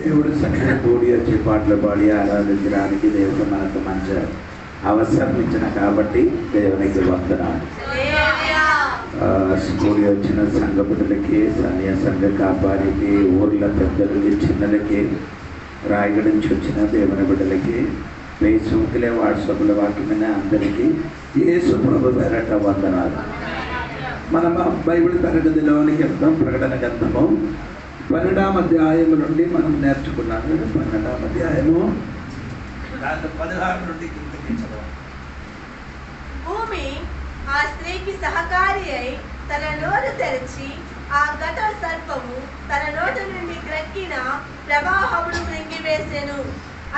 దేవుడు చక్కగా కూడి వచ్చి పాటలు పాడి ఆరాధించడానికి దేవుడు మనకు మంచి అవసరం ఇచ్చిన కాబట్టి దేవునికి వందనాలు. కూడి వచ్చిన సంఘ బిడ్డలకి, సన్య సంఘ కాపారికి, ఊర్ల పెద్దలకి, చిన్నలకి, రాయగడ నుంచి వచ్చిన దేవుని బిడ్డలకి, ఫేస్బుక్లే వాట్సాప్ల వాక్యమైన అందరికీ యేసు ప్రభు పేరట వందనాలు. మనం బైబిల్ తరగతిలోనికి వెళ్తాం. ప్రకటన గ్రంథము 12వ అధ్యాయం నుండి మనం నేర్చుకున్నాము. 12వ అధ్యాయము 16 నుండి కిందకి చదవాలి. భూమి ఆ స్త్రీకి సహకారి అయి తన నోరు తెరిచి ఆ ఘట సర్పము తన నోటి నుండి గ్రక్కిన ప్రవాహమును మృంగివేసెను.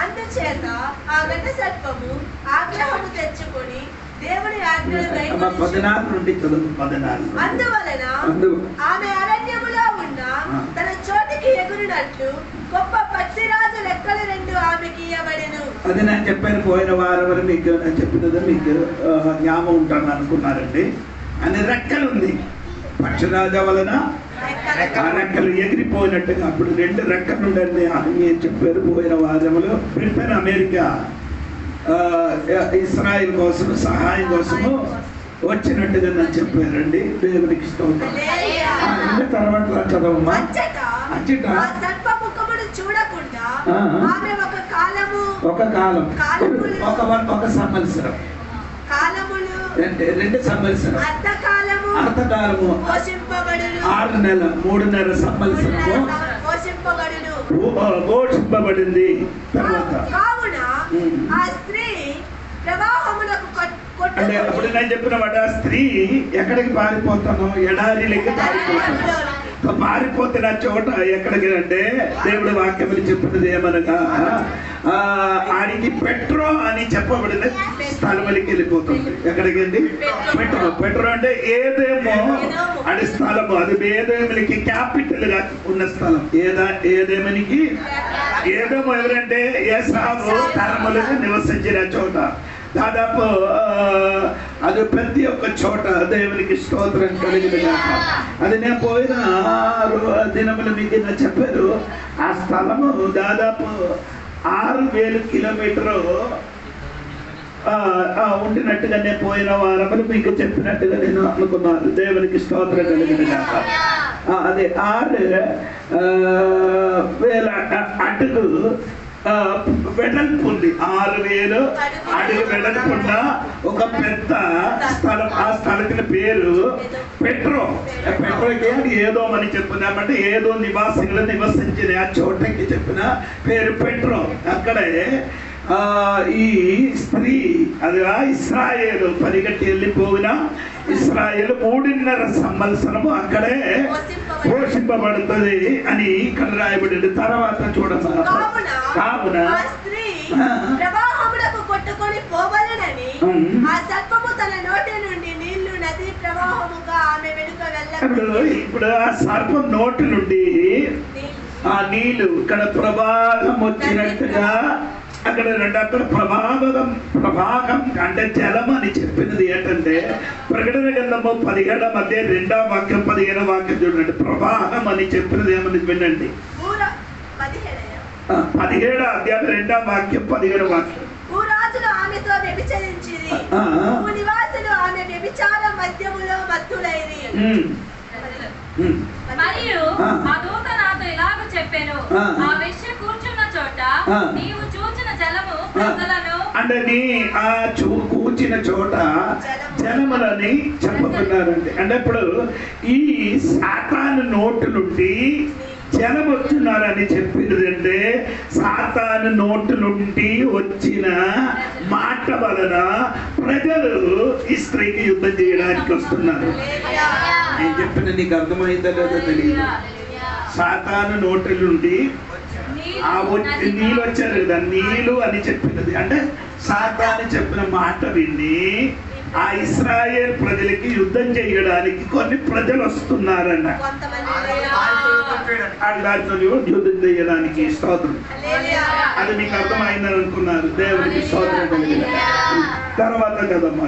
అందుచేత ఆ ఘట సర్పము ఆగ్రహము తెచ్చుకొని దేవుని ఆజ్ఞను గైకొనెను. అందువలన ఆమె అరణ్యములో ఉన్న తన చోటికి ఎగురినట్లు గొప్ప పక్షిరాజు రెక్కలు 2 ఆమెకి ఇయ్యబడెను. అది నేను చెప్పాను పోయిన వారం మీకు నేను చెప్పినది మీకు జ్ఞాపకం ఉంటాను అనుకున్నారండి. అని రెక్కలు ఉంది. పక్షిరాజు వలన రెక్కలు ఎగిరిపోయినట్టుగా అప్పుడు 2 రెక్కలు ఉండండి అని చెప్పారు పోయిన వారంలో. బ్రిటన్, అమెరికా ఇస్రాయిల్ కోసం సహాయం కోసము వచ్చినట్టుగా నేను చెప్పారండి. దేవునికి స్తోత్రం. తర్వాత చదవమ్మా. చూడకుండా ఒక సంవత్సరం కాలములు 2 సంవత్సరం అర్థకాలము 6 నెలలు 3 నెలల సంవత్సరము పోషింపబడింది. తర్వాత ఆ స్త్రీ ప్రవాహములకు అంటే అప్పుడు నేను చెప్పిన మాట, స్త్రీ ఎక్కడికి పారిపోతాను? ఎడారిలోకి పారిపోతున్న చోట ఎక్కడికి అంటే దేవుడు వాక్యములు చెప్పినది ఏమనగా ఆడికి పెట్రో అని చెప్పబడిన స్థలంలోకి వెళ్ళిపోతుంది. ఎక్కడికి అండి? పెట్రో అంటే ఏదేమో అని స్థలము. అది ఏదేములకి క్యాపిటల్ గా ఉన్న స్థలం. ఏదేమనికి ఏదేమో ఎవరంటే ఏసావు తరములుగా నివసించిన చోట. దాదాపు అది ప్రతి ఒక్క చోట దేవునికి స్తోత్రం కలిగిన. అది నేను పోయిన దినములు మీకు చెప్పారు. ఆ స్థలము దాదాపు 6000 కిలోమీటరు ఉండినట్టుగా నేను పోయిన వారములు మీకు చెప్పినట్టుగా నేను అనుకున్నాను. దేవునికి స్తోత్రం కలిగిన. అదే 6000 అడుగు వెడల్పు ఉంది. 6000 అడుగు వెడల్పున్న ఒక పెద్ద స్థలం. ఆ స్థలకి పేరు పెట్రో. పెట్రోకి ఏదో అని చెప్పున్నామంటే ఏదో నివాసికులు నివసించిన ఆ చోటకి చెప్పిన పేరు పెట్రో. అక్కడే ఈ స్త్రీ అది ఇస్రాయేలు పరిగెట్టి వెళ్ళిపోయిన ఇస్రాయేలు 3.5 సంవత్సరము అక్కడే పోషింపబడుతుంది అని ఇక్కడ రాయబడింది. తర్వాత చూడమ్మా. కావున కొట్టుకొని పోవలెనని ఆ సర్పము తన నోటి నుండి నీళ్లు నది ప్రవాహముగా ఆమె వెనుక వెళ్ళ. ఇప్పుడు ఆ సర్పం నోటి నుండి ఆ నీళ్లు ఇక్కడ ప్రవాహం వచ్చినట్టుగా అక్కడ అక్కడ ప్రభాగం అంటే జలం అని చెప్పినది ఏంటంటే ప్రకటన గ్రంథము 17వ అధ్యాయం 2వ వాక్యం 15వ వాక్యం చూడండి. ప్రవాహం అని చెప్పినది ఏమని వినండి. 17వ అధ్యాయం 2వ వాక్యం 15వ వాక్యం. భూరాజులు ఆమెతో వ్యభిచరించిరి, భూనివాసులు ఆమె వ్యభిచార మద్యములో మత్తులైరి. మరియు ఆ దూత నాతో ఇలాగ చెప్పెను, ఆ వేశ్య కూర్చున్న చోట నీవు చూచిన జలము ప్రజలను అంటే ఆ కూర్చిన చోట జలములని చెప్పబడినారండి. అంటే ఇప్పుడు ఈ సాతాను నోటు నుండి జనం వస్తున్నారని చెప్పిందంటే సాతాను నోటు నుండి వచ్చిన మాట వలన ప్రజలు ఈ స్త్రీకి యుద్ధం చేయడానికి వస్తున్నారు. నేను చెప్పిన నీకు అర్థమైందో లేదో తెలియదు. సాతాను నోటి నుండి నీళ్ళు వచ్చారు కదా, నీళ్ళు అని చెప్పినది అంటే సాతాను చెప్పిన మాట విని ఆ ఇశ్రాయేల్ ప్రజలకి యుద్ధం చేయడానికి కొన్ని ప్రజలు వస్తున్నారన్న. యుద్ధం చేయడానికి స్తోత్రం. అది మీకు అర్థమైందని అనుకున్నారు. దేవుడికి స్తోత్రం. తర్వాత కదమ్మా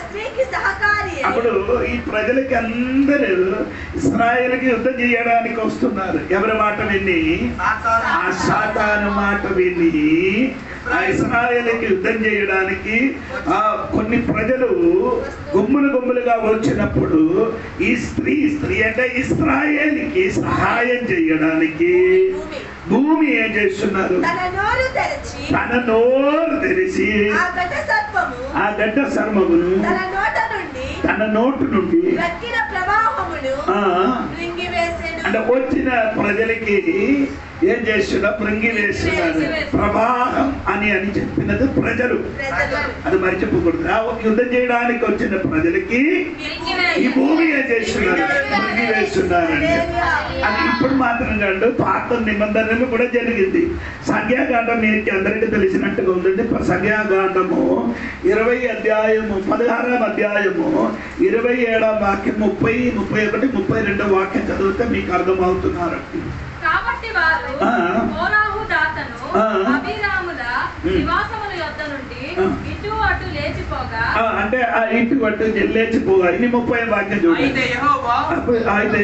స్త్రీకి సహకారి అప్పుడు ఈ ప్రజలకి అందరూ ఇశ్రాయేలుకి యుద్ధం చేయడానికి వస్తున్నారు. ఎవరి మాట విని? ఆ సాతాను మాట విని ఆ ఇశ్రాయేలుకి యుద్ధం చేయడానికి కొన్ని ప్రజలు గుమ్ములుగా వచ్చినప్పుడు ఈ స్త్రీ అంటే ఇశ్రాయేలుకి సహాయం చేయడానికి భూమి ఏం చేస్తున్నారు? తన నోరు తెరిచి ఆ గడ్డ సర్మమును తన నోటు నుండి అంటే వచ్చిన ప్రజలకి ఏం చేస్తున్నారు? మృంగి వేస్తున్నారు. ప్రవాహం అని చెప్పినది ప్రజలు, అది మర్చిపోకూడదు. యుద్ధం చేయడానికి వచ్చిన ప్రజలకి ఈ భూమి ఏం చేస్తున్నారు? మృంగి వేస్తున్నారండి. అది ఇప్పుడు మాత్రం కాదు, పాత నిబంధనలు కూడా జరిగింది. సంఖ్యాకాండం మీకు అందరికీ తెలిసినట్టుగా ఉందండి. సంఖ్యాకాండము 20 అధ్యాయము 16వ అధ్యాయము 27వ వాక్యం 30, 31, 32 వాక్యం చదివితే మీకు అర్థమవుతున్నారు. కాబట్టి వారు కోరాహు దాతను అబీరాముల నివాసముల యొద్ద నుండి ఇటు అటు లేచిపోగా అంటే ఆ ఇటు అటు లేచిపోగా ఇది 30వ వాక్యం చూడండి. అయితే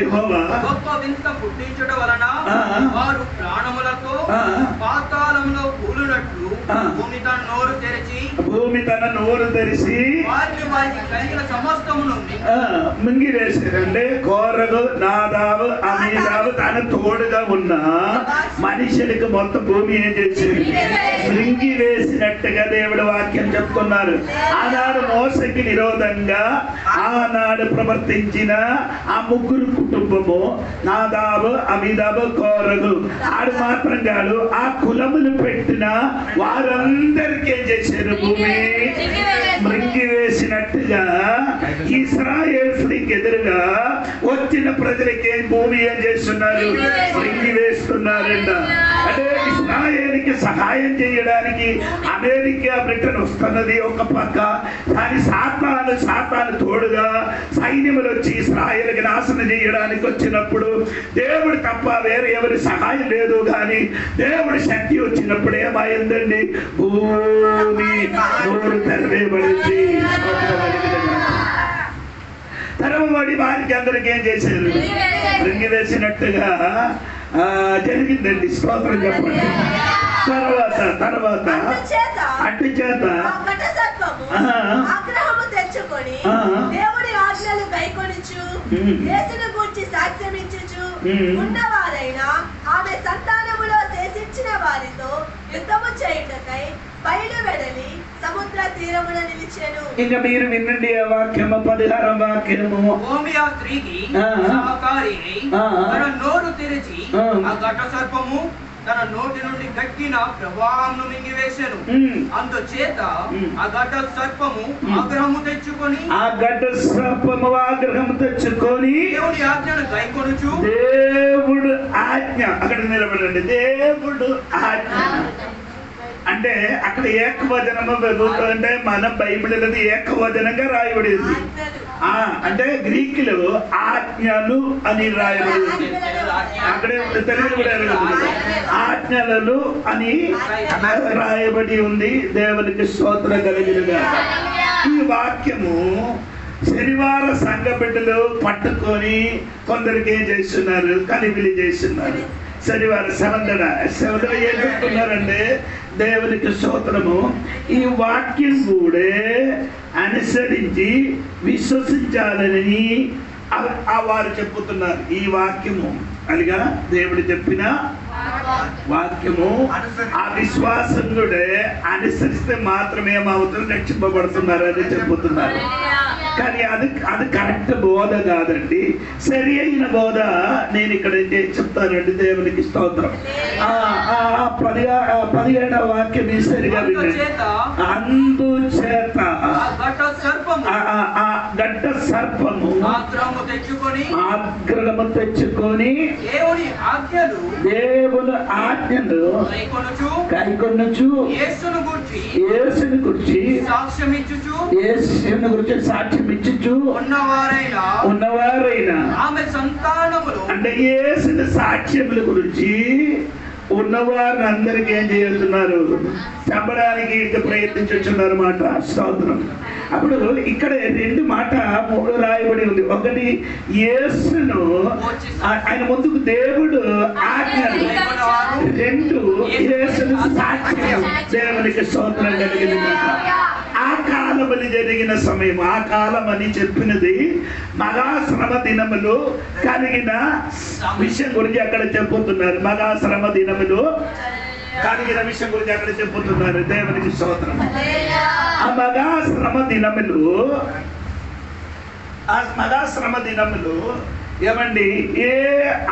యెహోవా గొప్ప వింత పుట్టించుట వలన వారు ప్రాణములతో పాతాళములో కూలినట్లు భూమి తన నోరు తెరిచి వారికి కలిగిన సమస్తమును మింగి వేసారంటే కోరగు నాదాబు అమీదాబు తన తోడుగా ఉన్న మనుషులకు మొత్తం భూమి ఏం చేసింది? మింగి వేసినట్టుగా దేవుడు వాక్యం చెప్తున్నారు. ఆనాడు మోసకి నిరోధంగా ఆనాడు ప్రవర్తించిన ఆ ముగ్గురు కుటుంబము నాదాబు అమీదాబు కోరగు ఆడు మాత్రం కాదు, ఆ కులములు పెట్టిన వారందరికీ ఏం చేశారు? భూమి మృంగి వేసినట్టుగా ఇశ్రాయేలుకి ఎదురుగా వచ్చిన ప్రజలకి భూమి ఏం చేస్తున్నారు? మృంగి వేస్తున్నారంట. అంటే ఇశ్రాయేలుకి సహాయం చేయడానికి అమెరికా బ్రిటన్ వస్తున్నది ఒక పక్క, కానీ సాతాను తోడుగా సైన్యములు వచ్చి ఇశ్రాయేలుకి నాశనం చేయడానికి వచ్చినప్పుడు దేవుడు తప్ప వేరే ఎవరి సహాయం లేదు. కానీ దేవుడి శక్తి వచ్చినప్పుడు ఏమైందండి? భూమి నోరు తెరవేయబడింది. తెరవబడి వారికి అందరికి ఏం చేశారు? మృంగి వేసినట్టుగా జరిగిందండి. స్తోత్రం చెప్పండి. తర్వాత అటు చేత దేవుడి ఆజ్ఞలు గైకొనుచు యేసును గూర్చి సాక్ష్యం ఇచ్చుచు ఉన్నవారైనా ఆమె సంతానములో శేషించిన వారితో యుద్ధము చేయుటకై బయలు వెడలి సముద్ర తీరమున నిలిచెను. ఇంకా మీరు వినండి ఆ వాక్యము 16వ వాక్యము. భూమి ఆ స్త్రీకి సహకారిని తన నోరు తెరిచి ఆ ఘట సర్పము తన నోటి నుండి గట్టిన ప్రవాహంను మింగివేశాను. అందుచేత ఆ ఘట సర్పము ఆగ్రహము తెచ్చుకొని దేవుడి ఆజ్ఞను గైకొనుచు దేవుడు ఆజ్ఞ అక్కడ నిలబడండి. దేవుడు ఆజ్ఞ అంటే అక్కడ ఏకవచనము అంటే మన బైబిల్ అనేది ఏకవచనంగా రాయబడింది. అంటే గ్రీకులో ఆజ్ఞలు అని రాయబడింది. అక్కడే తెలుగులో కూడా ఆజ్ఞలు అని రాయబడి ఉంది. దేవునికి స్తోత్రం కలిగినగా ఈ వాక్యము శనివార సంఘ బిడ్డలు పట్టుకొని కొందరికి ఏం చేస్తున్నారు? కలిపిలి చేస్తున్నారు. శనివారం సెవెంత్ ఏం చెప్తున్నారంటే దేవునికి స్తోత్రము ఈ వాక్యం కూడా అనుసరించి విశ్వసించాలని వారు చెప్పుతున్నారు. ఈ వాక్యము అదిగా దేవుడు చెప్పిన వాక్యము ఆ విశ్వాసం కూడా అనుసరిస్తే మాత్రమే ఏమవుతుంది? రక్షింపబడుతున్నారు అని చెప్పుతున్నారు. కానీ అది కరెక్ట్ బోధ కాదండి. సరి అయిన బోధ నేను ఇక్కడ చెప్తానండి. దేవునికి స్తోత్రం. 17వ వాక్యం సరిగా వినండి. అందుచేత గడ్డ సర్పము ఆగ్రహము తెచ్చుకొని దేవుని ఆజ్ఞను కైకొనుచు యేసుని గురించి సాక్ష్యం ఇచ్చుచు ఉన్నవారైనా ఆమె సంతానములు అంటే యేసుని సాక్ష్యముల గురించి ఉన్నవారిని అందరికీ ఏం చేస్తున్నారు? చంపడానికి ప్రయత్నించున్నారు మాట. స్తోత్రం. అప్పుడు ఇక్కడ రెండు మాట రాయబడి ఉంది. ఒకటి యేసును ఆయన ముందుకు దేవుడు ఆజ్ఞలు, రెండు యేసును సాక్ష్యం. దేవునికి స్తోత్రం కలిగింది. ఆ కాలమని జరిగిన సమయం, ఆ కాలం అని చెప్పినది మహాశ్రమ దినములు కలిగిన విషయం గురించి అక్కడ చెప్పుతున్నారు. మహాశ్రమ దినములు కలిగిన విషయం గురించి అక్కడ చెప్పుతున్నారు. దేవునికి స్తోత్రం. ఆ మహాశ్రమ దినములు ఏమండి?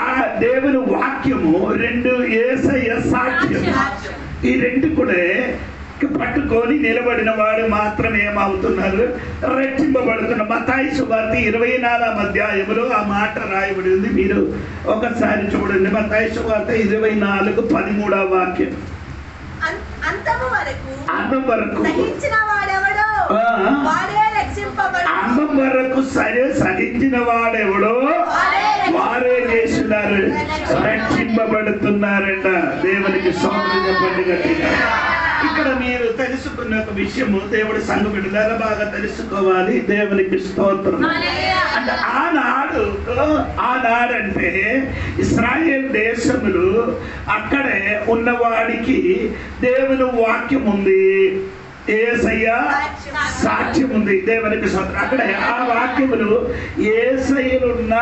ఆ దేవుని వాక్యము, రెండు యేసయ్య సాక్ష్యం, ఈ రెండు కూడా పట్టుకొని నిలబడిన వాడు మాత్రమే ఏమవుతున్నారు? రక్షింపబడుతున్న. మత్తయి సువార్త 24వ అధ్యాయములో ఆ మాట రాయబడి ఉంది. మీరు ఒకసారి చూడండి. మత్తయి సువార్త 24:13 వాక్యం. అంతము వరకు అంతం వరకు సహించిన వాడెవడో వారే చేస్తున్నారు, రక్షింపబడుతున్నారంట. దేవునికి స్తోత్రం చెప్పండి గట్టిగా. ఇక్కడ మీరు తెలుసుకున్న ఒక విషయము, దేవుడి సంఘ బిడ్డలారా బాగా తెలుసుకోవాలి. దేవునికి స్తోత్రం. అంటే ఆనాడంటే ఇశ్రాయేల్ దేశములు అక్కడే ఉన్నవాడికి దేవుని వాక్యం ఉంది, యేసయ్య సాక్ష్యం ఉంది. దేవునికి స్తోత్రం. అక్కడ ఆ వాక్యములు యేసయ్యనున్న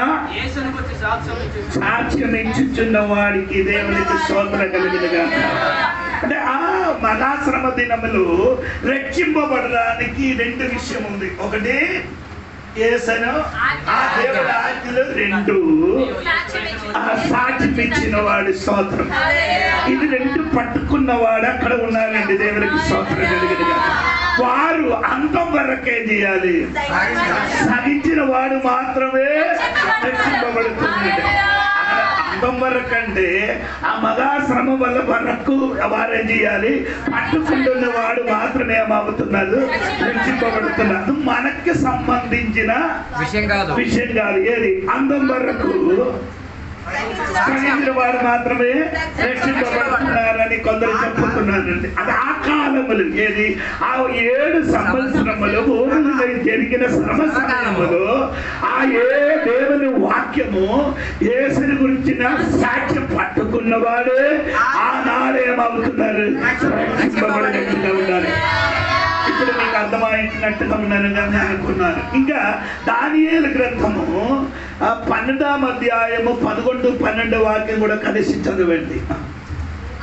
సాక్ష్యం ఇచ్చుచున్న వాడికి దేవునికి స్తోత్రం కలిగినగా. అంటే ఆ మహాశ్రమ దినములు రక్షింపబడడానికి రెండు విషయం ఉంది. ఒకటి యేసను, ఆ దేవుడి ఆజ్ఞలు, రెండు ఆ సాక్ష్యం ఇచ్చిన వాడి స్తోత్రం. ఇది రెండు పట్టుకున్నవాడు అక్కడ ఉన్నారండి. దేవునికి స్తోత్రం కలిగినగా. వారు అంతం వరకే చేయాలి. సహించిన వాడు మాత్రమే రక్షింపబడుతున్నాడు. అంతం వరకు అంటే ఆ మహాశ్రమ వల్ల వరకు వారేం చేయాలి? పట్టుకుంటున్న వాడు మాత్రమే ఏమవుతున్నారు? రక్షింపబడుతున్నారు. మనకి సంబంధించిన విషయం కాదు. ఏది? అంతం వరకు సహించిన వాడు మాత్రమే రక్షింపబడుతున్నారని కొందరు చెప్పుతున్నారండి. అది ఆ కాలములు. ఏది? ఆ 7 సంవత్సరములు ఊరిలో జరిగిన శ్రమ సమయములో ఆ దేవుని వాక్యము, యేసుని గురించిన సాక్ష్యం పట్టుకున్నవాడే ఆనాడేమవుతున్నారు? రక్షింపబడినట్టుగా ఉండాలి. ఇప్పుడు మీకు అర్థమైనట్టుగా ఉన్నానని అనుకున్నాను. ఇంకా దానియేలు గ్రంథము 12వ అధ్యాయము 11-12 వాక్యం కూడా కలిసి చదవండి.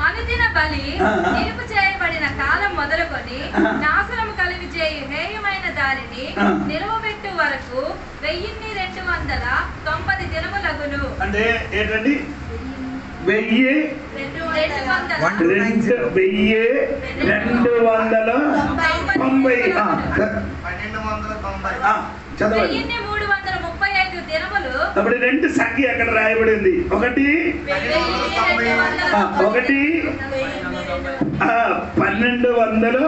అనుదిన బలి నిలుపు చేయబడిన కాలం మొదలుకొని నాశనము కలిగి చేయు హేయమైన దానిని నిలవబెట్టు వరకు 1290 దినములగును. అంటే ఏంటండి? 1290 చదవండి. 1335 దినములు. అప్పుడు రెండు సంఖ్య అక్కడ రాయబడింది. ఒకటి 1290,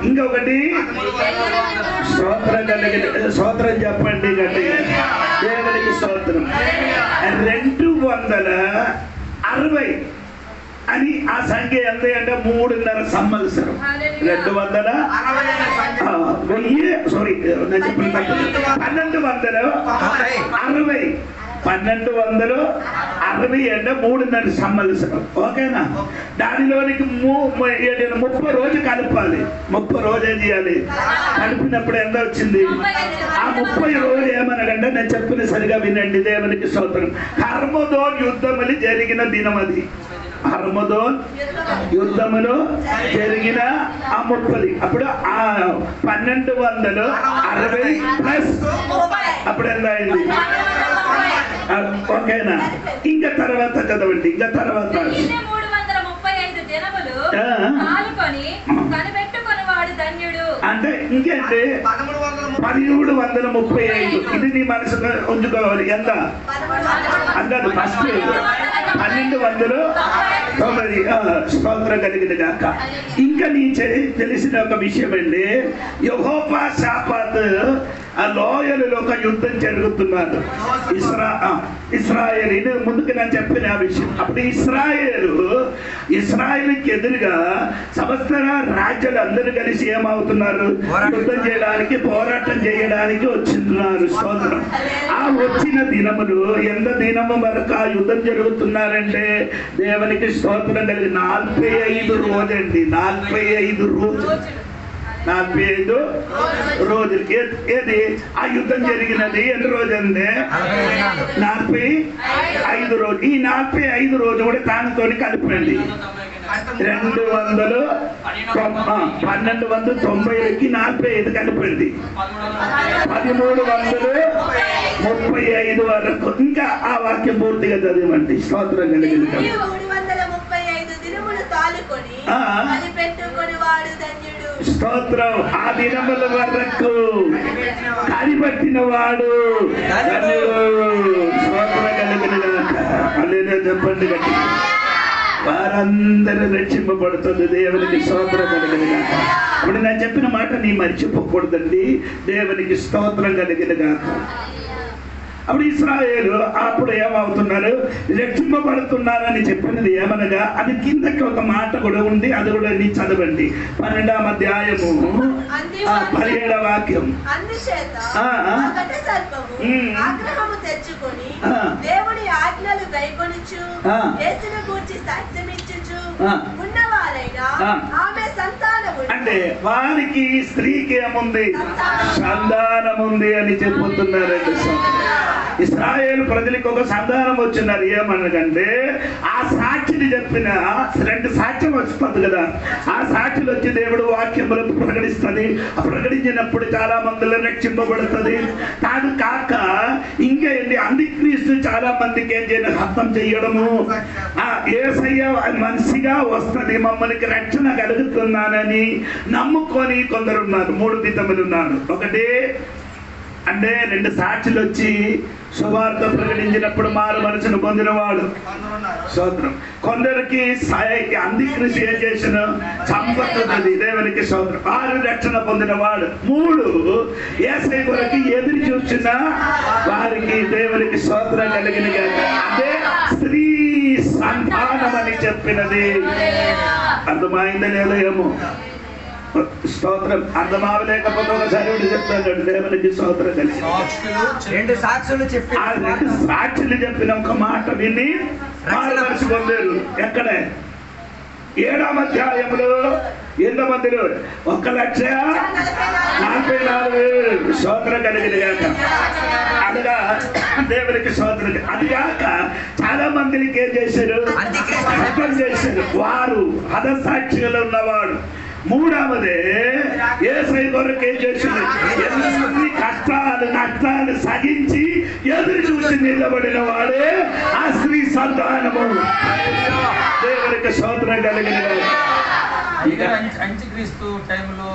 ఇంకొకటి స్తోత్రం కలిగిన స్తోత్రం చెప్పండి గట్టిగా. దేవునికి స్తోత్రం. 260 అని ఆ సంఖ్య ఎంత అంటే 3.5 సంవత్సరం. 260 సారీ నేను చెప్పిన 1260 అంటే 3.5 సంవత్సరం. ఓకేనా? దానిలోనికి 30 రోజులు కలపాలి. 30 రోజు ఏం చేయాలి? కలిపినప్పుడు ఎంత వచ్చింది? ఆ 30 రోజులు ఏమనగంటే నేను చెప్పిన సరిగా వినండి. దేవునికి స్తోత్రం. హర్మదోన్ యుద్ధమని జరిగిన దినం అది. హర్మదోన్ యుద్ధములో జరిగిన ఆ 30, అప్పుడు ఆ 1260 ప్లస్ అప్పుడు ఎంత అయింది? ఓకేనా? ఇంకా తర్వాత చదవండి. ఇంకా తర్వాత 335 దినములు పాలుకొని కనిపెట్టుకొని వాడు ధన్యుడు. అంటే ఇంకేంటి? 1335. ఇది నీ మనసులో ఉంచుకోవాలి. ఎంత అందరు? ఫస్ట్ 1290. స్తోత్రం కలిగిన గాక. ఇంకా నీ తెలిసిన ఒక విషయం అండి, యెహోవా షాపాత్ ఆ లోయలలో ఒక యుద్ధం జరుగుతున్నారు. ఇస్రాయేల్ ఇది ముందుకు నేను చెప్పిన ఆ విషయం. అప్పుడు ఇస్రాయేల్కి ఎదురుగా సమస్త రాజ్యాలు అందరూ కలిసి ఏమవుతున్నారు? యుద్ధం చేయడానికి, పోరాటం చేయడానికి వచ్చిస్తున్నారు. స్తోత్రం. ఆ వచ్చిన దినములు ఎంత దినము వరకు ఆ యుద్ధం జరుగుతున్నారంటే దేవునికి స్తోత్రం కలిగి 45 రోజండి. 45 రోజులు. 45 రోజులు. ఏది ఆ యుద్ధం జరిగినది ఎన్ని రోజు అంటే 45 రోజులు. ఈ 45 రోజు కూడా దానితో కలిపండి 1290కి 45 కలిపండి 1335 వరకు. ఇంకా ఆ వాక్యం పూర్తిగా చదివండి. స్తోత్రం కలిగింది. స్తోత్రం. ఆ దినముల వరకు కనిపెట్టిన వాడు స్తోత్రం కలిగిన అల్లేదో చెప్పండి గట్టి. వారందరూ రక్షింపబడుతుంది. దేవునికి స్తోత్రం కలిగిన. ఇప్పుడు నేను చెప్పిన మాట నీ మర్చిపోకూడదండి. దేవునికి స్తోత్రం కలిగిన గాక. అప్పుడు ఇశ్రాయేలు అప్పుడు ఏమవుతున్నారు? రక్షింపబడుతున్నారని చెప్పినది ఏమనగా అది కిందకి ఒక మాట కూడా ఉంది. అది కూడా నీ చదవండి. 12వ అధ్యాయము 17వ వాక్యం. దేవుని ఆజ్ఞలు గైకొనుచు యేసును గూర్చి సాక్ష్యమిచ్చుచు ఉన్నవారైనా ఆమె సంతానము. అంటే వారికి స్త్రీకి ఏముంది? సంతానం ఉంది అని చెప్పుతున్నారండి. ఇశ్రాయేలు ప్రజలకు ఒక సంతానం వచ్చినారు. ఏమనకంటే ఆ సాక్షిని చెప్పిన 2 సాక్ష్యం వస్తుంది కదా. ఆ సాక్షులు వచ్చి దేవుడు వాక్యములకు ప్రకటిస్తుంది. ప్రకటించినప్పుడు చాలా మందిలో రక్షింపబడుతుంది. కాదు కాక ఇంకేంటి అంత్యక్రీస్తు చాలా మందికి ఏం చేయడం? హతం చేయడము. యేసయ్య మనిషిగా వస్తుంది, మమ్మల్ని రక్షణ కలుగుతున్నానని నమ్ముకొని కొందరు ఉన్నారు. 3 విధములు ఉన్నారు. ఒకటి అంటే 2 సాక్షులు వచ్చి సువార్త ప్రకటించినప్పుడు మారు మనసును పొందినవాడు. స్తోత్రం. కొందరికి అంత్యక్రీస్తు ఏం చేసిన? చంపుతున్నది. దేవునికి స్తోత్రం. 6 రక్షణ పొందినవాడు. 3 యేసయ్య కొరకు ఎదురు చూసిన వారికి దేవునికి స్తోత్రం కలిగిన. అదే స్త్రీ సంతానం అని చెప్పినది. అర్థమైందని ఏమో స్తోత్రం. అర్థమవలేకపోతే ఒకసారి చెప్తాను. దేవునికి స్తోత్రం కలిగి 2 సాక్షులు చెప్పిన ఒక మాట విని మారు పొందారు. ఎక్కడ? 7వ అధ్యాయంలో ఎంతమందిలో? 1,44,000 స్తోత్రం కలిగిన గాక. అనగా దేవునికి స్తోత్రం. అది కాక చాలా మందికి ఏం చేశారు? హతం చేశారు. వారు హతసాక్షిగా ఉన్నవాడు. 3వదే యేసయ్య కొరకు ఏం చేసింది? ఎన్ని కష్టాలు నష్టాలు సహించి ఎదురు చూసి నిలబడిన వాడే ఆ స్త్రీ సంతానము. దేవునికి స్తోత్రం కలిగిన. అంత్యక్రీస్తు టైంలో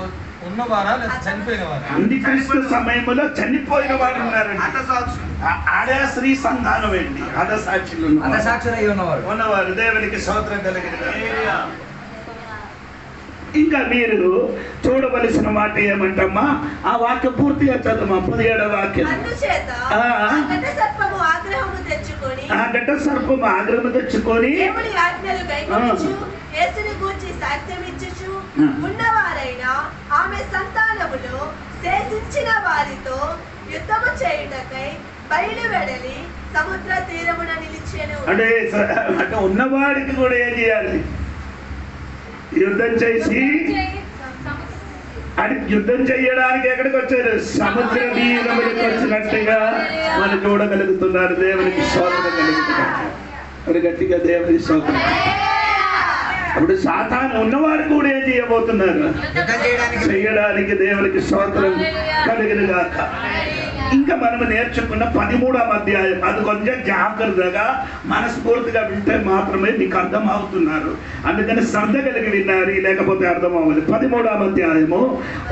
ఉన్నవారా లేదా చనిపోయిన వారా? అంత్యక్రీస్తు సమయంలో చనిపోయిన వారు ఉన్నారండి. ఆడే స్త్రీ సంతానం ఏంటి? హతసాక్షులు ఉన్నవారు. దేవునికి స్తోత్రం కలిగిన. ఇంకా మీరు చూడవలసిన మాట ఏమంటమ్మా? ఆ వాక్యం పూర్తిగా చదవమా. 17వ వాక్యం. ఆ ఘట సర్పము ఆగ్రహము తెచ్చుకొని దేవుని ఆజ్ఞలు గైకొనుచు యేసును గూర్చి సాక్ష్యమిచ్చుచు ఉన్నవారైనా ఆమె సంతానములో శేషించిన వారితో యుద్ధము చేయుటకై బయలువెడలి సముద్ర తీరమున నిలిచెను. అంటే ఉన్నవాడికి కూడా ఏం చేయాలి? యుద్ధం చేసి యుద్ధం చేయడానికి ఎక్కడికి వచ్చారు? సముద్ర తీరములకు వచ్చినట్టుగా మనం చూడగలుగుతున్నారు. దేవునికి స్తోత్రం కలుగుతున్నారు. మరి గట్టిగా దేవునికి స్తోత్రం. అప్పుడు సాతాను ఉన్నవారు కూడా ఏం చేయబోతున్నారు? చేయడానికి. దేవునికి స్తోత్రం కలిగిన గాక. ఇంకా మనం నేర్చుకున్న 13వ అధ్యాయం అది కొంచెం జాగ్రత్తగా మనస్ఫూర్తిగా వింటే మాత్రమే మీకు అర్థం అవుతున్నారు. అందుకని శ్రద్ధ కలిగి విన్నారు, లేకపోతే అర్థం అవ్వాలి. 13వ అధ్యాయము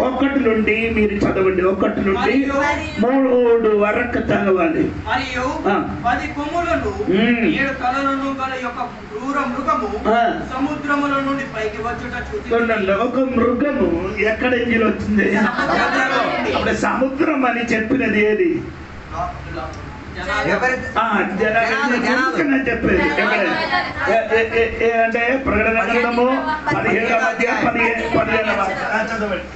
1 నుండి మీరు చదవండి. 1 నుండి 3 వరకు చదవాలి. మరియు 10 కొమ్ములను 7 తలలను గల యొక్క క్రూర మృగము సముద్రముల నుండి పైకి వచ్చుట చూసి. ఒక మృగము ఎక్కడ నుంచి వచ్చింది? అప్పుడు సముద్రం అని చెప్పినది ఏది? చెప్పేది అంటే ప్రకటన గ్రంథము 17వ అధ్యాయం 15వ చదవండి.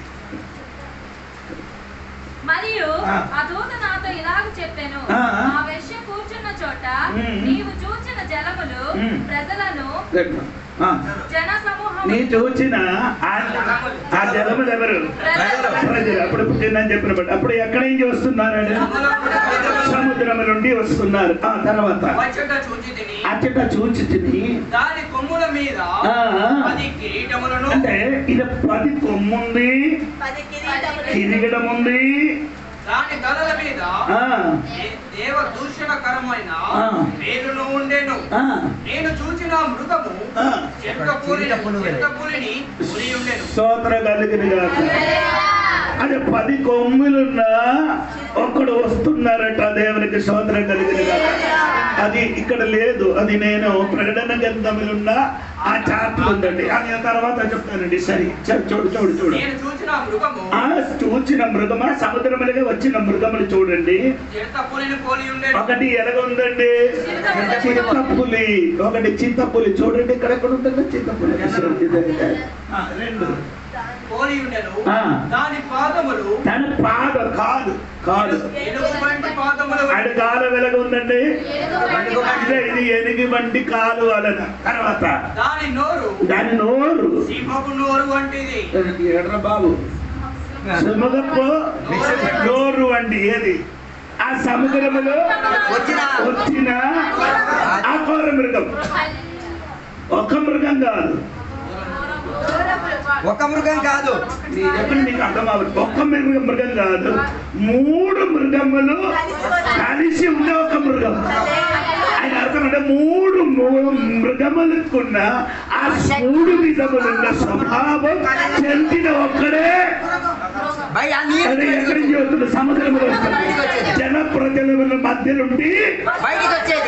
మరియు ఆ దూత నాతో ఇలాగ చెప్పాను, ఆ వేశ్య కూర్చున్న చోట నీవు చూచిన జలములు ప్రజలను జన సమూహం నీ చూచిన ఆ జలములు ఎవరు? ప్రజలు. అప్పుడు పుట్టిందని చెప్పినప్పుడు అప్పుడు ఎక్కడి నుంచి వస్తున్నారండి? సముద్రం నుండి వస్తున్నారు. ఆ తర్వాత అచ్చట చూచి తిని దాని కొమ్ముల మీద 10 కిరీటములను, అంటే ఇది 10 కొమ్ముంది, కిరీటం ఉంది, దాని తలల మీద దేవ దూషణకరమైన పేరును ఉండెను. నేను చూచిన మృగము చెట్టపులిని పులి ఉండెను. స్తోత్ర కలిగిన అదే 10 కొమ్ములున్నా ఒక్కడు వస్తున్నారట. దేవునికి స్తోత్రం కలిగిన అది ఇక్కడ లేదు. అది నేను ప్రకటన గ్రంథములున్న ఆ చార్ట్లు ఉందండి. అది తర్వాత చెప్తానండి. సరే చూడు చూడు చూడు. చూచిన మృగమా సముద్రములుగా వచ్చిన మృగములు చూడండి. ఒకటి ఎలాగ ఉందండి? చిత్తపులి. ఒకటి చిత్తపులి. చూడండి ఇక్కడ ఎక్కడ ఉందండి చిత్తపులి? 2 దాని పాదములు తన పాదం కాదు కాదు ఆడి కాలు వెలగ ఉందండి. ఇది ఎనిగి వంటి కాలు అలన. తర్వాత దాని నోరు సింహపు నోరు వంటిది. ఎర్ర బాబు సింహపు నోరు వంటి ఏది? ఆ సముద్రములో వచ్చిన ఆ ఘోర మృగం. ఒక మృగం కాదు, ఒక మృగం కాదు. ఎప్పుడు మీకు అర్థం అవ్వదు. ఒక్క మృగం కాదు, 3 మృగములు కలిసి ఉండే ఒక మృగం. ఆయన అర్థం అంటే 3 మృగములకున్న ఆ 3 విధములున్న స్వభావం చెందిన ఒక్కడే ఎక్కడి నుంచి వస్తుంది? సముద్రంలో వస్తుంది. జన ప్రజల మధ్య నుండి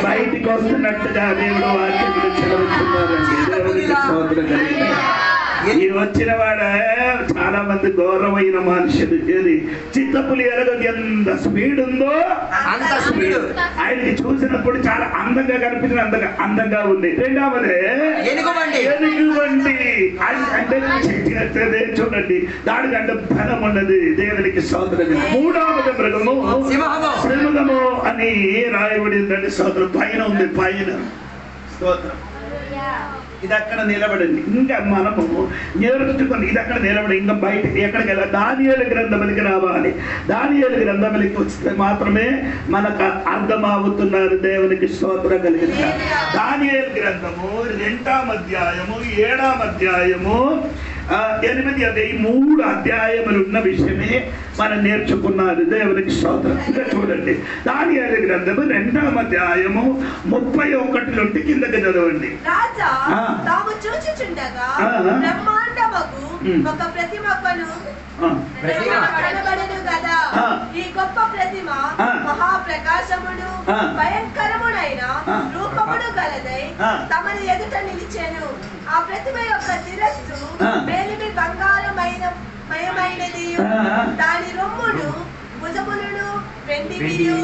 బయటికి వస్తున్నట్టుగా దేవుడు వాక్యం చెలవుతున్నారండి. ఈ వచ్చిన వాడ చాలా మంది ఘోరమైన మనుషులు. ఏది? చిత్తపులి ఎలాగో ఎంత స్పీడ్ ఉందో అంత స్పీడ్. ఆయనకి చూసినప్పుడు చాలా అందంగా కనిపించిన అందంగా ఉంది. రెండవది ఎలుగుబంటి. అంటే చూడండి దానికంటే బలం ఉన్నది. దేవునికి స్తోత్రం. 3వ మృగము సింహము అని రాయబడిందండి. స్తోత్రం. పైన ఉంది, పైన. స్తోత్రం. ఇది అక్కడ నిలబడింది. ఇంకా మనము నేర్చుకుని ఇది అక్కడ నిలబడి ఇంకా బయటకి ఎక్కడికి వెళ్ళాలి? దానియేలు గ్రంథములకి రావాలి. దానియేలు గ్రంథములకి వస్తే మాత్రమే మనకు అర్థమవుతున్నారు. దేవునికి స్తోత్రం కలిగింది. దానియేలు గ్రంథము 2వ అధ్యాయము 7వ అధ్యాయము 8 అదే 3 అధ్యాయములు ఉన్న విషయమే మనం నేర్చుకున్నారు. దేవునికి స్తోత్రం. ఇంకా చూడండి దానియేలు గ్రంథము 2వ అధ్యాయము 31 నుండి కిందకి చదవండి. రాజా తాము చూచుచుండగా బ్రహ్మాండమగు ఒక ప్రతిమను కనబడెను గదా. ఈ గొప్ప ప్రతిమ మహాప్రకాశముడు భయంకరముడైన రూపముడు గలదై తమను ఎదుట నిలిచెను. ఆ ప్రతిమ యొక్క శిరస్సు మేలిమి బంగారమయమైనది. దాని రొమ్మును భుజములను వెండివియు,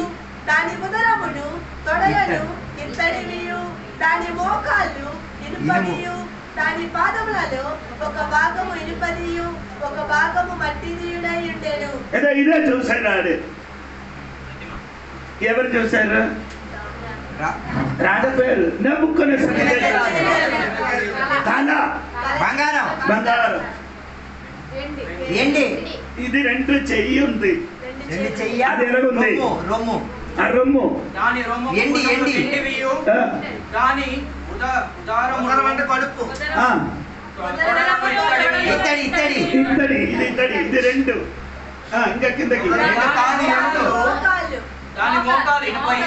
దాని ఉదరమును తొడలను ఇత్తడివియు, దాని మోకాళ్ళు ఇనుపవియు, దాని పాదములలో ఒక భాగము ఇనుపదియు ఒక భాగము మట్టిదియుడై ఉండెను. ఇదే చూసాడు. ఎవరు చూశారు? రాజ పేరు నెబుకద్నెజర్. బంగారం బంగారం ఎండి. ఇది 2 చెయ్యి ఉంది. అది ఎలాగుంది? రొమ్ము. ఆ రొమ్ము దాని రొమ్ము ఎండి దాని ఉదారం అంటే కడుపు. ఇత్తడి. ఇది 2. ఇంకా కిందకి దాని మోకాలు ఇనుపై,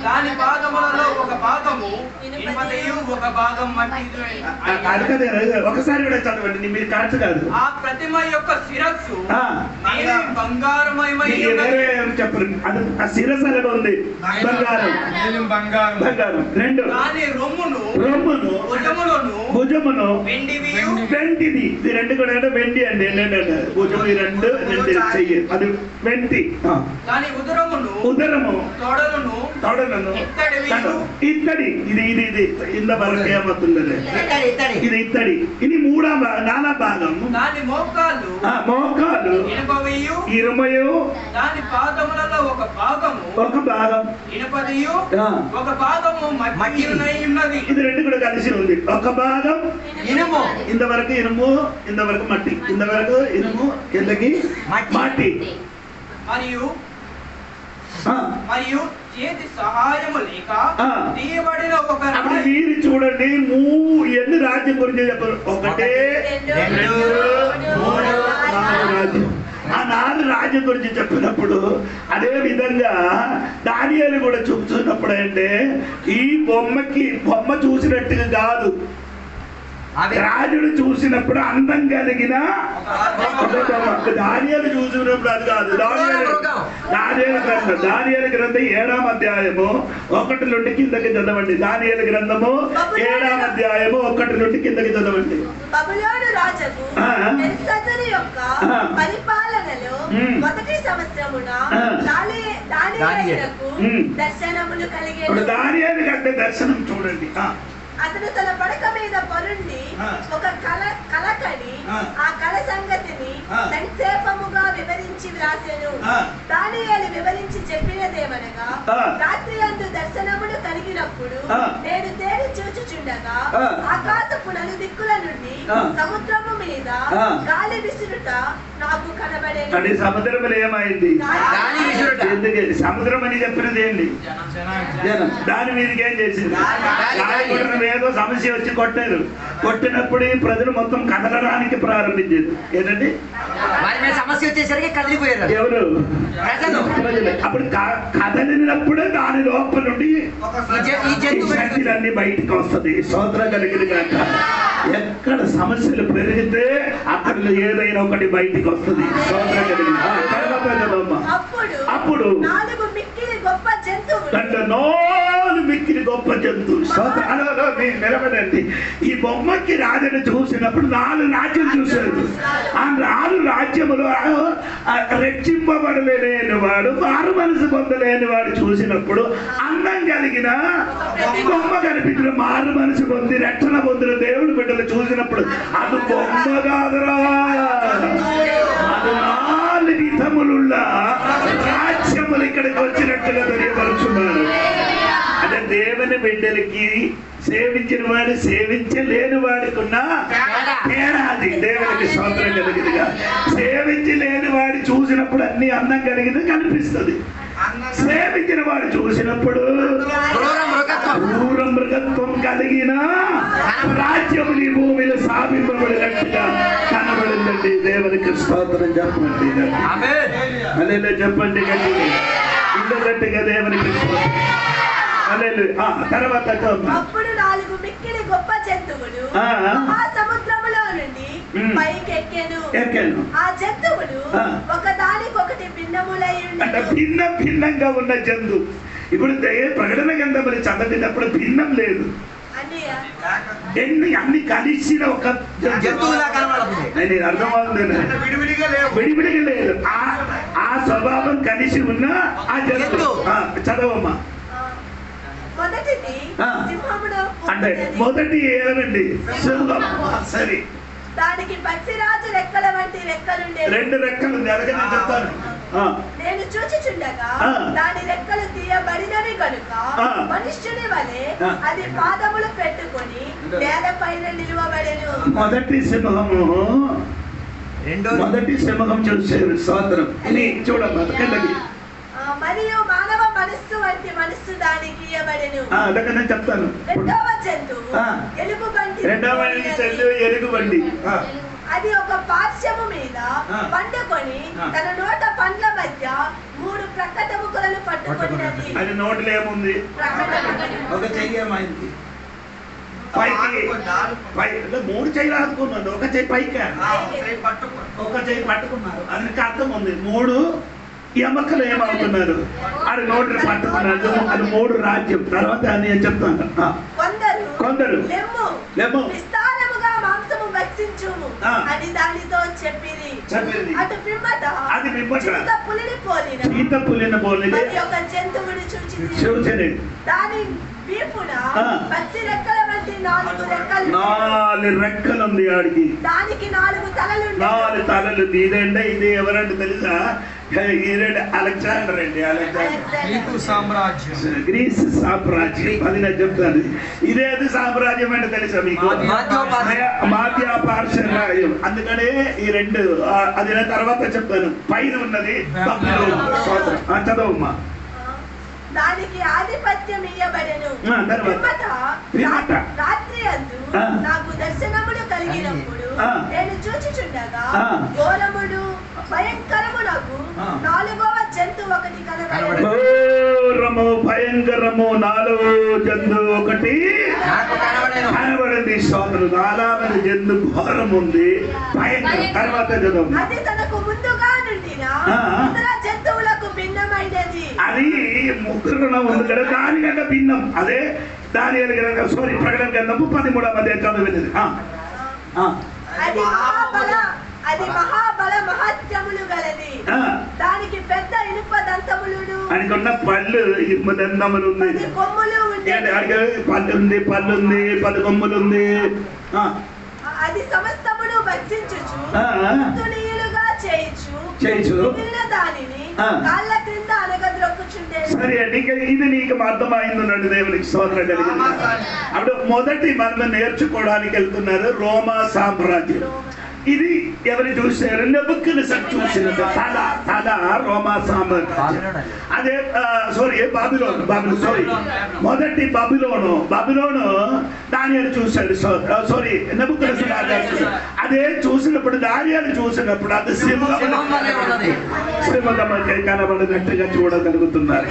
దాని పాదములలో ఒక భాగము ఇనుపదియు ఒక భాగం మట్టిదియు. ఒకసారి కూడా చదవండి, మీరు కాచు కాదు. ఆ ప్రతిమ యొక్క శిరస్సు బంగారమయమై చెప్పరు. అది ఆ శిరస్సు అలాగా ఉంది. బంగారం. 2 దాని రొమ్మును భుజములను భుజమును వెండివియు వెండిది. ఇది రెండు కూడా అంటే వెండి అండి. ఏంటంటే భుజము ఈ రెండు చెయ్యి అది వెండి. దాని ఉదరము తొడలను ఇత్తడి. ఇది ఇది ఇది ఇంత వరకు ఏమవుతుంది ఇది ఇత్తడి. ఇది నానా భాగం. దాని మోకాలు ఇరుమయు దాని పాదములలో ఒక భాగం ఇనుపదియు ఒక భాగము మట్టియునై ఉన్నది. ఇది రెండు కూడా కలిసి ఉంది. ఒక భాగం ఇనుము, ఇంతవరకు ఇనుము, ఇంతవరకు మట్టి, ఇంతవరకు ఇనుము, కిందకి మట్టి. మరియు చేతి సహాయము లేక తీయబడిన ఒక మీరు చూడండి. ఎన్ని రాజ్యం గురించి చెప్పారు? 1 2 3 4 రాజ్యం. ఆ 4 రాజ్యం గురించి చెప్పినప్పుడు అదే విధంగా దానియేలు కూడా చూపుతున్నప్పుడు అంటే ఈ బొమ్మ చూసినట్టుగా కాదు, రాజుడు చూసినప్పుడు అందం కలిగిన దానియేలు చూసినప్పుడు అది కాదు. దానియేలు గ్రంథం 7వ అధ్యాయము 1 నుండి కిందకి చదవండి. దానియేలు గ్రంథము 7వ అధ్యాయము 1 నుండి కిందకి చదవండి. బబులోను రాజుకు బెల్షస్సరు యొక్క పరిపాలనలో మొదటి సంవత్సరమున దానియేలుకు దర్శనములు కలిగెను. దానియేలు కంటే దర్శనం చూడండి. అతడు తన పడక మీద పరుండి ఒక కలకని ఆ కళ సంగతిని సంక్షేపముగా వివరించి వ్రాసెను. దానియేలు వివరించి చెప్పినదేమనగా, రాత్రి అందు దర్శనములు కలిగినప్పుడు నేను తేరి చూచుచుండగా ఆకాశపు నలుదిక్కుల నుండి సముద్రము మీద గాలి విసురుట నాకు కనబడేది. సముద్రములు ఏమైంది? సముద్రం అని చెప్పినది ఏంటి? దాని మీదకి ఏం చేసింది? ఏదో సమస్య వచ్చి కొట్టినప్పుడు ఈ ప్రజలు మొత్తం కదలడానికి ప్రారంభించారు. ఏంటండి? సమస్య వచ్చేసరికి కదిలిపోయారు ఎవరు? అప్పుడు కదలినప్పుడే దాని లోపల నుండి శక్తులన్నీ బయటకు వస్తుంది. స్తోత్రం కలిగిన కాక ఎక్కడ సమస్యలు పెరిగితే అక్కడ ఏదైనా ఒకటి బయటికి వస్తుంది. స్తోత్రం కలిగిన అప్పుడు 4 మిక్కిలి గొప్ప జంతువు నిలబడండి. ఈ బొమ్మకి రాజును చూసినప్పుడు 4 రాజ్యం చూశారు. ఆ 4 రాజ్యములు రెచ్చింపబడలేని వాడు, మారు మనసు పొందలేని వాడు చూసినప్పుడు అందం కలిగిన బొమ్మ కనిపించిన మారు మనసు పొంది రక్షణ పొందిన దేవుడి బిడ్డలు చూసినప్పుడు అది బొమ్మ కాదురా, అది 4 విధములున్న రాజ్యములు ఇక్కడికి వచ్చినట్టుగా తెలియపరుచున్నారు. అంటే దేవుని బిడ్డలకి సేవించిన వాడు సేవించలేని వాడికి ఉన్న తేడాది దేవునికి స్తోత్రం కలిగినగా. సేవించలేని వాడు చూసినప్పుడు అన్ని అందం కలిగింది కనిపిస్తుంది. సేవించిన వాడు చూసినప్పుడు క్రూర మృగత్వం కలిగిన రాజ్యములు ఈ భూమిలో స్థాపింపబడినట్టుగా కనబడిందండి. దేవునికి స్తోత్రం చెప్పండి. అలా చెప్పండి గట్టిగా, ఇంత గట్టిగా దేవునికి తర్వాత అప్పుడు 4 మిక్కిలి గొప్ప జంతువులు ఆ సముద్రములో నుండి పైకి ఎక్కెను. ఆ జంతువులు ఒకదానికొకటి భిన్నములై అంటే భిన్నంగా ఉన్న జంతువు. ఇప్పుడు ప్రకటన గ్రంథం చదివినప్పుడు భిన్నం లేదు, అన్ని కలిసిన ఒక జంతువులా కనబడుతుంది. నేను అర్థమవుతుంది. విడివిడిగా లేదు, ఆ స్వభావం కలిసి ఉన్న ఆ జంతువు. చదవమ్మా. అంటే మొదటి ఏనండి సింహం. సరే, దానికి పక్షిరాజు రెక్కల వంటి రెక్కలుండే. 2 రెక్కలు జరగని చెప్తాను. నేను చూచుచుండగా దాని రెక్కలు తీయబడినవి కనుక మనుష్యుని వలె అది పాదములు పెట్టుకొని నేలపైన నిలువబడెను. మొదటి సింహం చూసారు. స్తోత్రం. ఇది చూడమ్మా కిందకి. మరియు మానవ మనస్సు వంటి మనస్సు దానికి ఇయ్యబడెను. నేను చెప్తాను. రెండవ జంతువు ఎలుగుబంటి. అది ఒక పార్శ్వము మీద పండుకొని తన నోట పండ్ల మధ్య 3 ప్రకటములను పట్టుకున్నది. అది నోట్లో ఏముంది? ఒక చెయ్యి ఏమైంది? పైకి 3 చెయ్యి ఆదుకున్నాడు. ఒక చెయ్యి పైకి, ఒక చెయ్యి పట్టుకున్నారు. అందుకే అర్థం ఉంది. 3 ఎమకలు ఏమవుతున్నారు? అది నోటిని పట్టుకున్నారు. అది 3 రాజ్యం. తర్వాత నేను చెప్తాను. కొందరు లెమ్ము దర్శించుము అని దానితో చెప్పిరి. అటు పిమ్మట పులిని పోలిన ఒక జంతువుని చూచి దాని వీపున పచ్చి రెక్కల వంటి 4 రెక్కలు ఉంది. ఆడికి దానికి 4 తలలు. ఇదంటే ఇది ఎవరంటే తెలుసా? అలెగ్జాండర్ అండి. గ్రీస్ సామ్రాజ్యం. అది నేను చెప్తాను. ఇదేది సామ్రాజ్యం అంటే తెలుసా మీకు? మాధ్య పార్శ్వరాజ్యం. అందుకనే ఈ 2 అది నేను తర్వాత చెప్తాను. పైన ఉన్నది చదవమ్మా. దానికి ఆధిపత్యం ఇయ్యబడెను. రాత్రి అందు నాకు దర్శనములు కలిగినప్పుడు నేను చూచుచుండగా ఘోరముడు భయంకరమునకు 4వ జంతువు ఒకటి కనబడెను. భయంకరము 4వ జంతువు ఒకటి కనబడింది. సోదరు 4వ జంతు ఘోరం ఉంది. తర్వాత అది తనకు ముందుగా నుండిన ఇతర జంతువులకు భిన్నమైనది. అది ముగ్గురు ఉంది కదా, దానికంటే భిన్నం. అదే దానియేలు గ్రంథం ప్రకటన గ్రంథము 13వ అధ్యాయం చదివినది. అది మహాబల మహత్యములు గలది. దానికి పెద్ద ఇనుప దంతములు, అనుకున్న పళ్ళు ఇనుప దంతములు ఉంది, కొమ్ములు ఉంది, పళ్ళుంది, 10 కొమ్ములు ఉంది. అది సమస్తమును భక్షించుచు తునియులుగా చేయుచు దానిని కాళ్ళ క్రింద అనగద్రొక్కుచుండే. సరే అండి, ఇది నీకు అర్థమైందండి. దేవునికి స్తోత్రం కలిగింది. అప్పుడు మొదటి మనం నేర్చుకోవడానికి వెళ్తున్నారు రోమా సామ్రాజ్యం. ఇది ఎవరు చూసారు? నెబుకద్నెజర్ చూసిన తల రోమా సామ్రాజ్యం. అదే బాబిలోను. మొదటి బాబిలోను దానియేలు చూశాడు. నెబుకద్నెజర్ అదే చూసినప్పుడు దానియేలు చూసినప్పుడు అది సింహం కనబడినట్టుగా చూడగలుగుతున్నారు.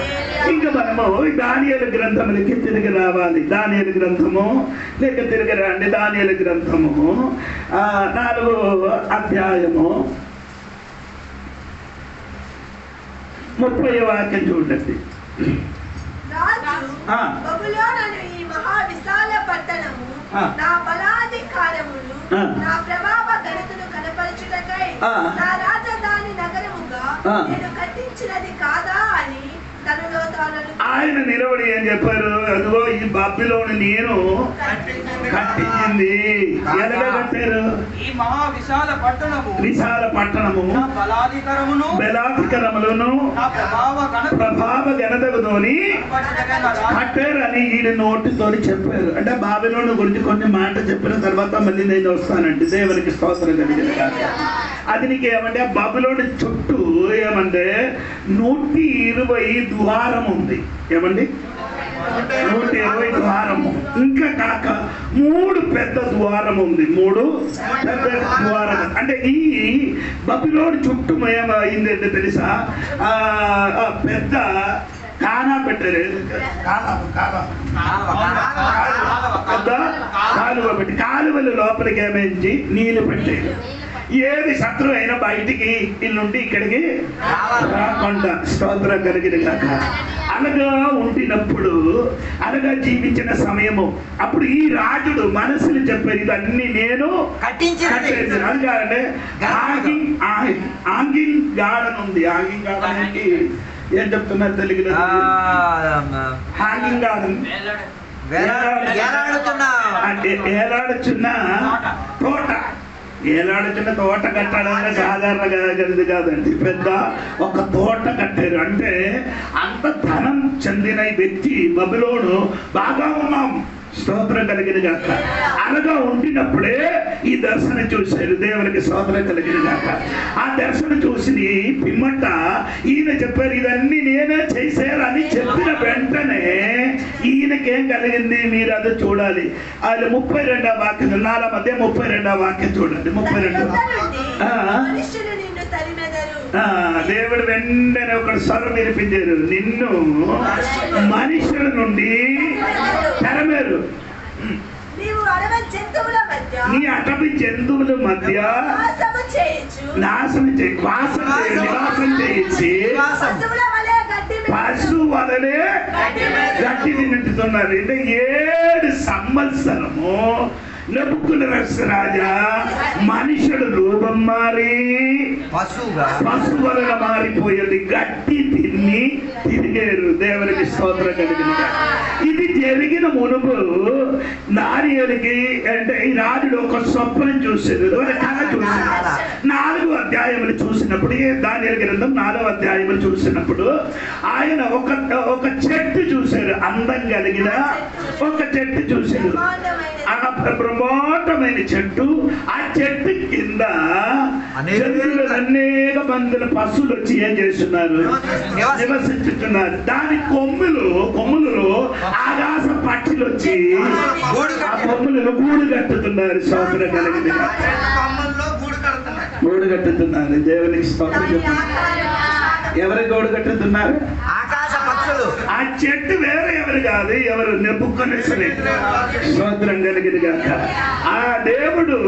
ఇంకా మనము దానియేలు గ్రంథములకి తిరిగి రావాలి. దానియేలు గ్రంథము లేక తిరిగి రండి. దానియేలు గ్రంథము 4వ అధ్యాయము 30వ వాక్యం చూడండి. ఈ మహా విశాల పట్టణము నా బలాధికారములు నా ప్రభావ ఘనతను కనపరచుటకై నా రాజధాని నగరముగా నేను కట్టించినది కాదా అని తనలో తాను ఆయన నిలబడి ఏం చెప్పారు? అదిగో ఈ బాబిలోను నేను కట్టించింది. ఎలాగా కట్టారు? ఈ మహా విశాల పట్టణము బలాధికారములను ప్రభావ ఘనతతోని కట్టారని ఈయన నోటితోని చెప్పారు. అంటే బాబిలోను గురించి కొన్ని మాట చెప్పిన తర్వాత మళ్ళీ నేను వస్తానంటే దేవునికి స్తోత్రం కలిగింది కాదు. అది నీకు ఏమంటే బాబిలోని చుట్టూ ఏమంటే 120 ద్వారం ఉంది. ఏమండి? 120 ద్వారము. ఇంకా కాక 3 పెద్ద ద్వారం ఉంది. 3 పెద్ద ద్వారం. అంటే ఈ బాబిలోని చుట్టూ ఏమైంది అంటే తెలుసా? పెద్ద కానా పెట్టారు. పెద్ద కాలువ పెట్టి కాలువల లోపలికి ఏమైంది నీళ్లు పెట్టారు. ఏది శత్రువు అయినా బయటికి ఇల్లుండి ఇక్కడికి రాకుండా స్తోత్రం కలిగిన కాక అనగా ఉండినప్పుడు అనగా జీవించిన సమయము అప్పుడు ఈ రాజుడు మనసులు చెప్పారు ఇదన్నీ నేను కట్టించాను. అనగానే ఆంగిల్ గార్డెన్ ఉంది. ఆంగిల్ గార్డెన్ ఏంటి ఏం చెప్తున్నారు తెలుగులో? హ్యాంగింగ్ గార్డెన్ ఏలాడుచున్న తోట. ఏలాడుచున్న తోట కట్టాలంటే సాధారణంగా కలిది కాదండి. పెద్ద ఒక తోట కట్టారు. అంటే అంత ధనం చెందిన వ్యక్తి బబిలోను బాగా ఉన్నాం. స్తోత్రం కలిగిన గాక. అనగా ఉండినప్పుడే ఈ దర్శనం చూశారు. దేవునికి స్తోత్రం కలిగిన గాక. ఆ దర్శనం చూసి పిమ్మట ఈయన చెప్పారు ఇదన్నీ నేనే చేశారు అని చెప్పిన వెంటనే ఈయనకేం కలిగింది? మీరు అది చూడాలి. అది 32వ వాక్యం 4వ అధ్యాయం 32వ వాక్యం చూడండి. 32 దేవుడు వెంటనే ఒక స్వరం వినిపించారు. నిన్ను మనుషుల నుండి తరమేరు. నీ అటవీ జంతువుల మధ్య నాశనం నివాసం చేయించి పశువు వదలే గడ్డి తింటున్నారు. అంటే 7 సంవత్సరము నెబుకద్నెజరు రాజా మనుషుడు రూపం మారి పశువులుగా మారిపోయింది. గట్టి తిరిగారు. దేవునికి స్తోత్రం కలిగిన. ఇది జరిగిన మునుపు దానియేలుకి అంటే ఈ రాజుడు ఒక స్వప్నం చూసాడు, ఒక కళ చూసాడు. 4 అధ్యాయములు చూసినప్పుడు, దానియేలు గ్రంథం 4వ అధ్యాయములు చూసినప్పుడు ఆయన ఒక చెట్టు చూశాడు. అందం కలిగిన ఒక చెట్టు చూశాడు. ఆ బ్రహ్మాండమైన చెట్టు. ఆ చెట్టు కింద అనేక మంది పశువులు వచ్చి ఏం చేస్తున్నారు? నివసించుతున్నారు. దాని కొమ్ములలో ఆకాశ పక్షులు వచ్చి ఆ కొమ్ములలో గూడు కట్టుతున్నారు. స్తోత్రం కలిగింది. గూడు కట్టుతున్నారు. దేవునికి స్తోత్రం. ఎవరి గూడు కట్టుతున్నారు? ఆకాశ పక్షులు. ఆ చెట్టు వేరే ఎవరు కాదు, ఎవరు? నెబుకద్నెజరు. స్తోత్రం కలిగింది గాక. ఆ దేవుడు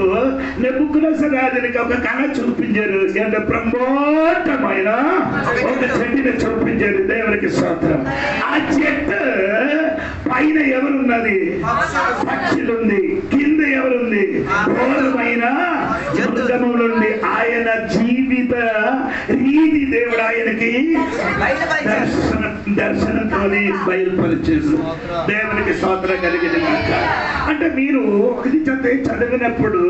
నెబుకద్నెజరు రాజునికి ఒక కళ చూపించారు. అంటే బ్రహ్మాండమైన ఒక చెట్టుని చూపించారు. దేవునికి స్తోత్రం. ఆ చెట్టు పైన ఎవరున్నది? పక్షులుంది. కింద ఎవరుంది? ఘోరమైన జంతువులుంది. ఆయన జీవిత రీతి దేవుడు ఆయనకి దర్శనంతో బయలుపరిచేది. దేవునికి స్తోత్రం కలిగింది కాక. అంటే మీరు ఇది చదివినప్పుడు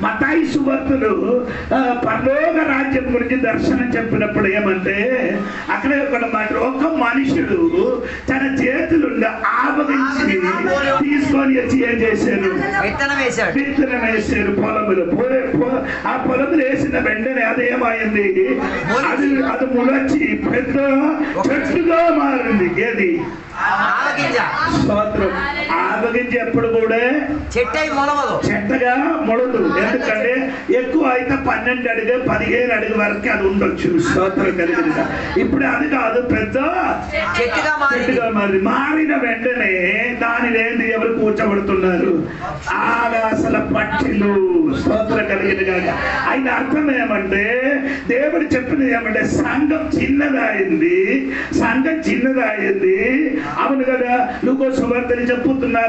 మత్తయి సువార్తలో పరలోక రాజ్యం గురించి దర్శనం చెప్పినప్పుడు ఏమంటే అక్కడ ఒక మనుషుడు తన చేతులుండి ఆవగించి తీసుకొని వచ్చి ఏం చేశారు? విత్తనం వేశారు పొలములు. ఆ పొలములు వేసిన వెంటనే అదేమైంది? అది ములచి పెద్ద చెట్టుగా మారింది. ఏది? స్తోత్రం. ఆవగింజ ఎప్పుడు కూడా చెట్టగా మొలదు. ఎందుకంటే ఎక్కువ అయితే 12 అడుగు 15 అడుగు వరకు అది ఉండొచ్చు. స్తోత్రం కలిగింది. ఇప్పుడు అది కాదు, పెద్ద చెట్టుగా మారిన వెంటనే దాని లేని ఎవరు కూర్చోబడుతున్నారు? ఆకాశల పక్షులు. స్తోత్రం కలిగింది కాక. ఆయన అర్థం ఏమంటే దేవుడు చెప్పింది ఏమంటే సంఘం చిన్నదైంది. అవును కదా. లూకా సువార్తని చెప్పుతున్నారు.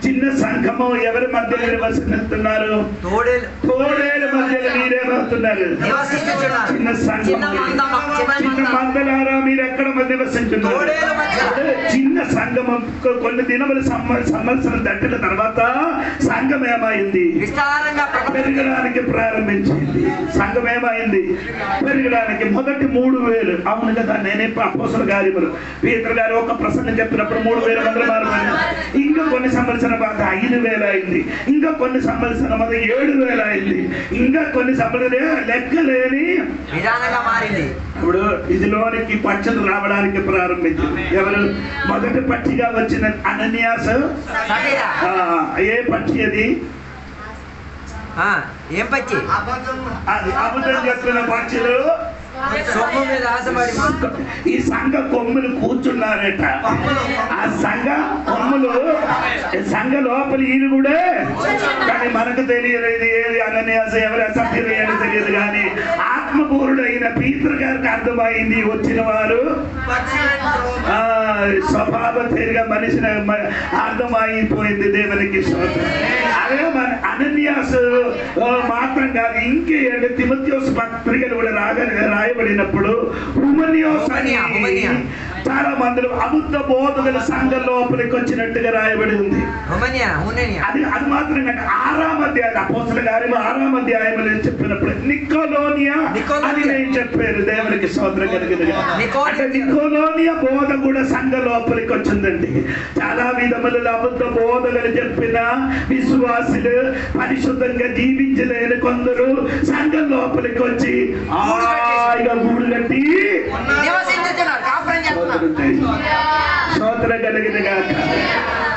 చిన్న సంఘము ఎవరి మధ్యలో నివసిస్తున్నారు? తోడేల మధ్యలో మీరేమవుతున్నారు? చిన్న సంఘము. చిన్న మందలారా మీరు ఎక్కడ నివసించున్నారు? చిన్న సంఘము కొన్ని దినములు సంవత్సరం దాటిన తర్వాత సంఘం ఏమైంది? పెరగడానికి ప్రారంభించింది. సంఘం ఏమైంది? పెరగడానికి. మొదటి 3000. అవును కదా. నేనే అపోస్తల కార్యములు పీతర్ గారు ఒక ప్రసంగం చెప్పినప్పుడు 3000 మంది మారిపోయారు. ఇంకా కొన్ని సంవత్సరం బాధ 5000 అయింది. ఇంకా కొన్ని సంవత్సరం అది 7000 అయింది. ఇంకా కొన్ని సంవత్సరం లెక్కలేని విధానంగా మారింది. ఇప్పుడు ఇదిలోనికి పక్షులు రావడానికి ప్రారంభించింది. ఎవరు? మొదటి పక్షిగా వచ్చిన అననీయాస్. ఏ పక్షి అది? ఏం పక్షి? అబద్ధం చెప్పిన పక్షులు ఈ సంఘ కొమ్ములు కూర్చున్నారట. ఆ సంఘ కొమ్ములు సంఘ లోపల ఈయన కూడా. కానీ మనకు తెలియలేదు ఏది అననీయాస్ ఎవరు అసభ్యులు ఏది తెలియదు. కానీ ఆత్మపూరుడైన పీతర్ గారికి అర్థమైంది. వచ్చిన వారు స్వభావ తీరుగా మనిషిని అర్థమైపోయింది. దేవునికి స్తోత్రం. అదే మన అననీయాస్ మాత్రం కాదు, ఇంకేంటి తిమోతియోసు పత్రికలు కూడా రాయబడినప్పుడు హుమనియోస్ అని చాలా మందిలో అబద్ధ బోధకుల సంఘం లోపలికి వచ్చినట్టుగా రాయబడి ఉంది. అది మాత్రం కాదు. 6వ అధ్యాయం అపోస్తల కార్యము 6వ అధ్యాయంలో చెప్పినప్పుడు నికోలోనియా అని నేను చెప్పాను. దేవునికి స్తోత్రం కలిగింది. అంటే నికోలోనియా బోధ కూడా సంఘ లోపలికి వచ్చిందండి. చాలా విధముల అబద్ధ బోధకులు చెప్పిన విశ్వాసులు పరిశుద్ధంగా జీవించలేని కొందరు సంఘం లోపలికి వచ్చి గూడు కట్టి స్తోత్రం కలిగింది కాక.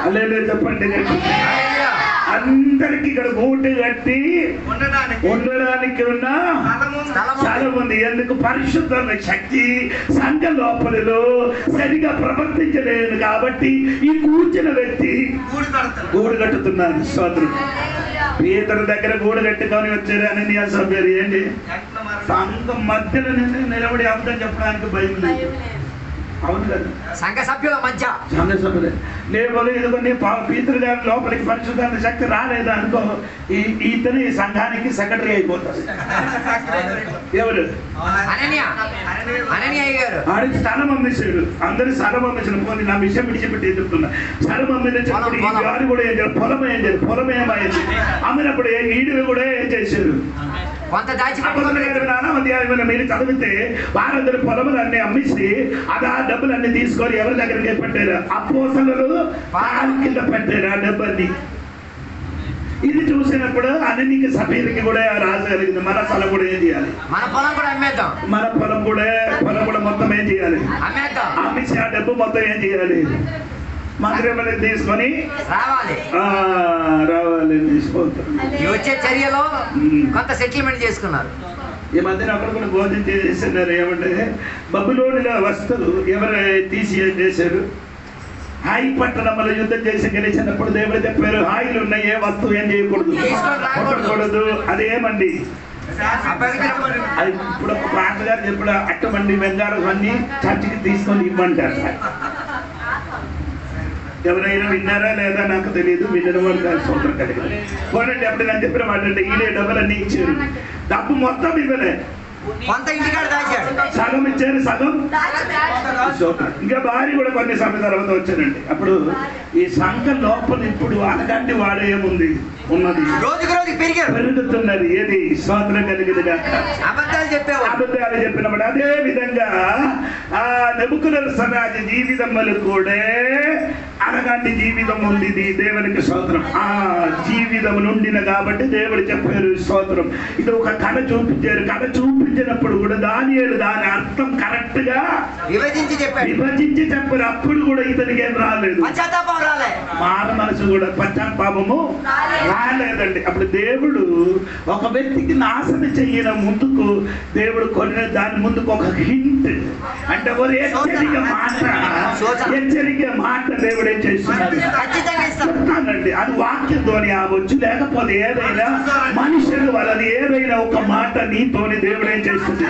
హల్లెలూయా చెప్పండి. అందరికి ఇక్కడ గూడు కట్టి ఉండడానికి ఉన్న స్థలం ఉంది. ఎందుకు? పరిశుద్ధమైన శక్తి సంఘ లోపలిలో సరిగా ప్రవర్తించలేదు కాబట్టి ఈ కూర్చున్న వ్యక్తి గూడు కట్టుతున్నారు. స్తోత్రం. పీతరు దగ్గర గూడు కట్టుకొని వచ్చారు అననీయాస్ సభ్యులు. ఏంటి? సంఘం మధ్యలో నిలబడి అబద్ధం చెప్పడానికి భయం లేదు. అవును కదా, సంఘ సభ్యుల మధ్య సంఘ సభ్యులే. లేకపోతే ఇదిగోని పీతరు గారి లోపలికి పరిశుద్ధాత్మ శక్తి రాలేదా అనుకో, ఇతని సంఘానికి సెక్రటరీ అయిపోతారు. ఎవరు? అననీయ గారు. ఆడికి స్థలం అమ్మేశాడు, అందరి స్థలం అమ్మేసాడు. పోనీ నా విషయం విడిచిపెట్టి చెప్తున్నా. స్థలం అమ్మినప్పుడు ఈ గారు కూడా ఏం చేయాలి, పొలం ఏం చేయాలి, పొలం ఏమైంది, అమ్మినప్పుడు ఈడు కూడా ఏం చేశారు, కొంత దాచి మీరు చదివితే వారందరి పొలములన్నీ అమ్మేసి అది ఆ డబ్బులన్నీ తీసుకొని ఎవరి దగ్గరికి పెట్టారు, అపోస్తలులు కాలు కింద పెట్టారు ఆ డబ్బుల్ని. ఇది చూసినప్పుడు అన్నికి సభ్యులకి కూడా రాజు కలిగింది. మన స్థలం కూడా ఏం చేయాలి, మన పొలం కూడా అమ్మేద్దాం, మన పొలం కూడా మొత్తం ఏం చేయాలి, అమ్మేసి ఆ డబ్బు మొత్తం ఏం చేయాలి, మందిరంలో తీసుకొని రావాలి తీసుకుంటారు. వచ్చే చర్యలో కొంత సెటిల్మెంట్ చేసుకున్నారు. ఈ మధ్యన అక్కడ కూడా బోధన చేస్తున్నారు. ఏమంటే బబులోనిలో వస్తువులు ఎవరు తీసి ఏం చేశారు, హాయి పట్టణంలో యుద్ధం చేసి గెలిచినప్పుడు దేవుడు చెప్పారు, హాయిలు ఉన్నాయి, ఏ వస్తువు ఏం చేయకూడదు. అదేమండి, అది ఇప్పుడు ఒక పాట గారు చెప్పాడు, అట్టమండి బంగారం అన్ని చర్చికి తీసుకొని ఇవ్వమంటారు. ఎవరైనా విన్నారా లేదా నాకు తెలియదు, విన్న వాళ్ళు సూత్రం కలిగింది. పోనండి అప్పుడు నేను చెప్పిన మాట అంటే ఈడే డబ్బులన్నీ ఇచ్చారు, డబ్బు మొత్తం ఇవ్వలే, కొంత ఇంటికాడ దాచాడు, సగం ఇచ్చారు, సగం ఇంకా భార్య కూడా కొన్ని సమయం తర్వాత వచ్చానండి. అప్పుడు ఈ సంఘ లోపల ఇప్పుడు అనగాంటి వాడు ఏముంది ఉన్నది, రోజుకి రోజు పెరుగుతున్నది. ఏది స్వాతంత్రం కలిగింది, అబద్ధాలు చెప్పినప్పుడు అదే విధంగా ఆ నెబుకద్నెజరు రాజు జీవితములు కూడా అనగాంటి జీవితం ఉంది దేవునికి స్తోత్రం. ఆ జీవితం నుండిన కాబట్టి దేవుడు చెప్పారు స్తోత్రం. ఇది ఒక కళ చూపించారు. కళ చూపించినప్పుడు కూడా దానియేలు దాని అర్థం కరెక్ట్ గా విభజించి చెప్పారు. అప్పుడు కూడా ఇతనికి ఏం రాలేదు, మాన మనసు కూడా పశ్చాత్తాపము రాలేదండి. అప్పుడు దేవుడు ఒక వ్యక్తికి నాశనం చెయ్యడం ముందుకు దేవుడు కొన్ని దాని ముందుకు ఒక హింట్ అంటే హెచ్చరిక మాట దేవుడు ఏం చేస్తున్నారు చెప్తానండి. అది వాక్యంతోని అవచ్చు, లేకపోతే ఏదైనా మనుషులు వాళ్ళని ఏదైనా ఒక మాట నీతోని దేవుడు ఏం చేస్తుంది,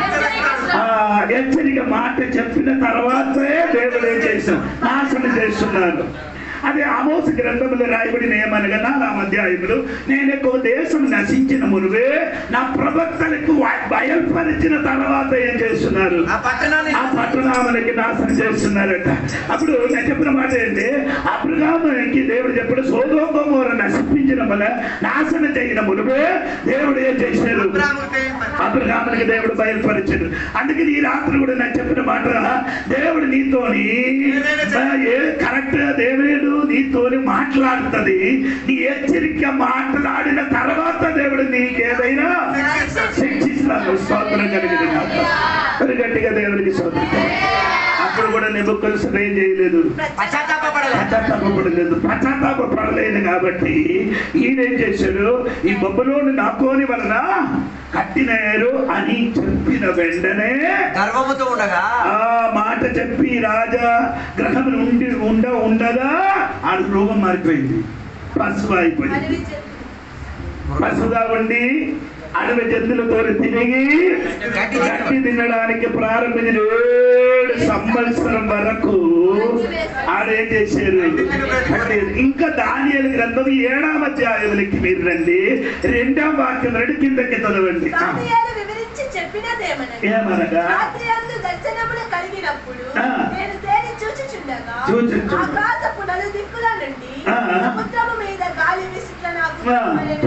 హెచ్చరిక మాట చెప్పిన తర్వాతే దేవుడు ఏం చేస్తాం నాశనం చేస్తున్నారు. అదే ఆమోస గ్రంథములో రాయబడిన ఏమనగా 4వ అధ్యాయములు, నేను ఎక్కువ దేశం నశించిన మునువే నా ప్రవక్తలకు బయలుపరిచిన తర్వాత ఏం చేస్తున్నారు, ఆ పట్టణాలకి నాశనం చేస్తున్నారట. అప్పుడు నేను చెప్పిన మాట ఏంటి, అబ్రహాముకి దేవుడు చెప్పాడు సొదొమ గొమొర్రా నశించిన వల్ల నాశనం చేయడం మునువే దేవుడు ఏం చేశారు, అబ్రహాముకి దేవుడు బయలుపరిచాడు. అందుకే ఈ రాత్రి కూడా నేను చెప్పిన మాట, దేవుడు నీతోని కరెక్ట్ గా దేవుడు నీతోని మాట్లాడుతుంది. నీ హెచ్చరిక మాట్లాడిన తర్వాత దేవుడు నీకేదైనా శిక్షిస్తాడు. స్తోత్రం కలిగిన గట్టిగా దేవుడికి స్తోత్రం. అప్పుడు కూడా నెబుకద్నెజరు ఏం చేయలేదు, పశ్చాత్తాపడలేదు. కాబట్టి ఈయనేం చేశాడు, ఈ బబులోను నాకోని వలన కట్టినారు అని చెప్పిన వెంటనే గర్వముతో ఉండగా ఆ మాట చెప్పి రాజా గ్రహం నుండి ఉండగా ఆ రోగం మారిపోయింది, పశువు అయిపోయింది. పశువుగా ఉండి అడవి జంతువులతో తిరిగి గడ్డి తినడానికి ప్రారంభించిన 7 సంవత్సరం వరకు ఆడేం చేశారు. ఇంకా దానియేలు గ్రంథం 7వ అధ్యాయంలోకి మీరు రండి, 2వ వాక్యం 2 కిందకి చదవండి. ఏమనగా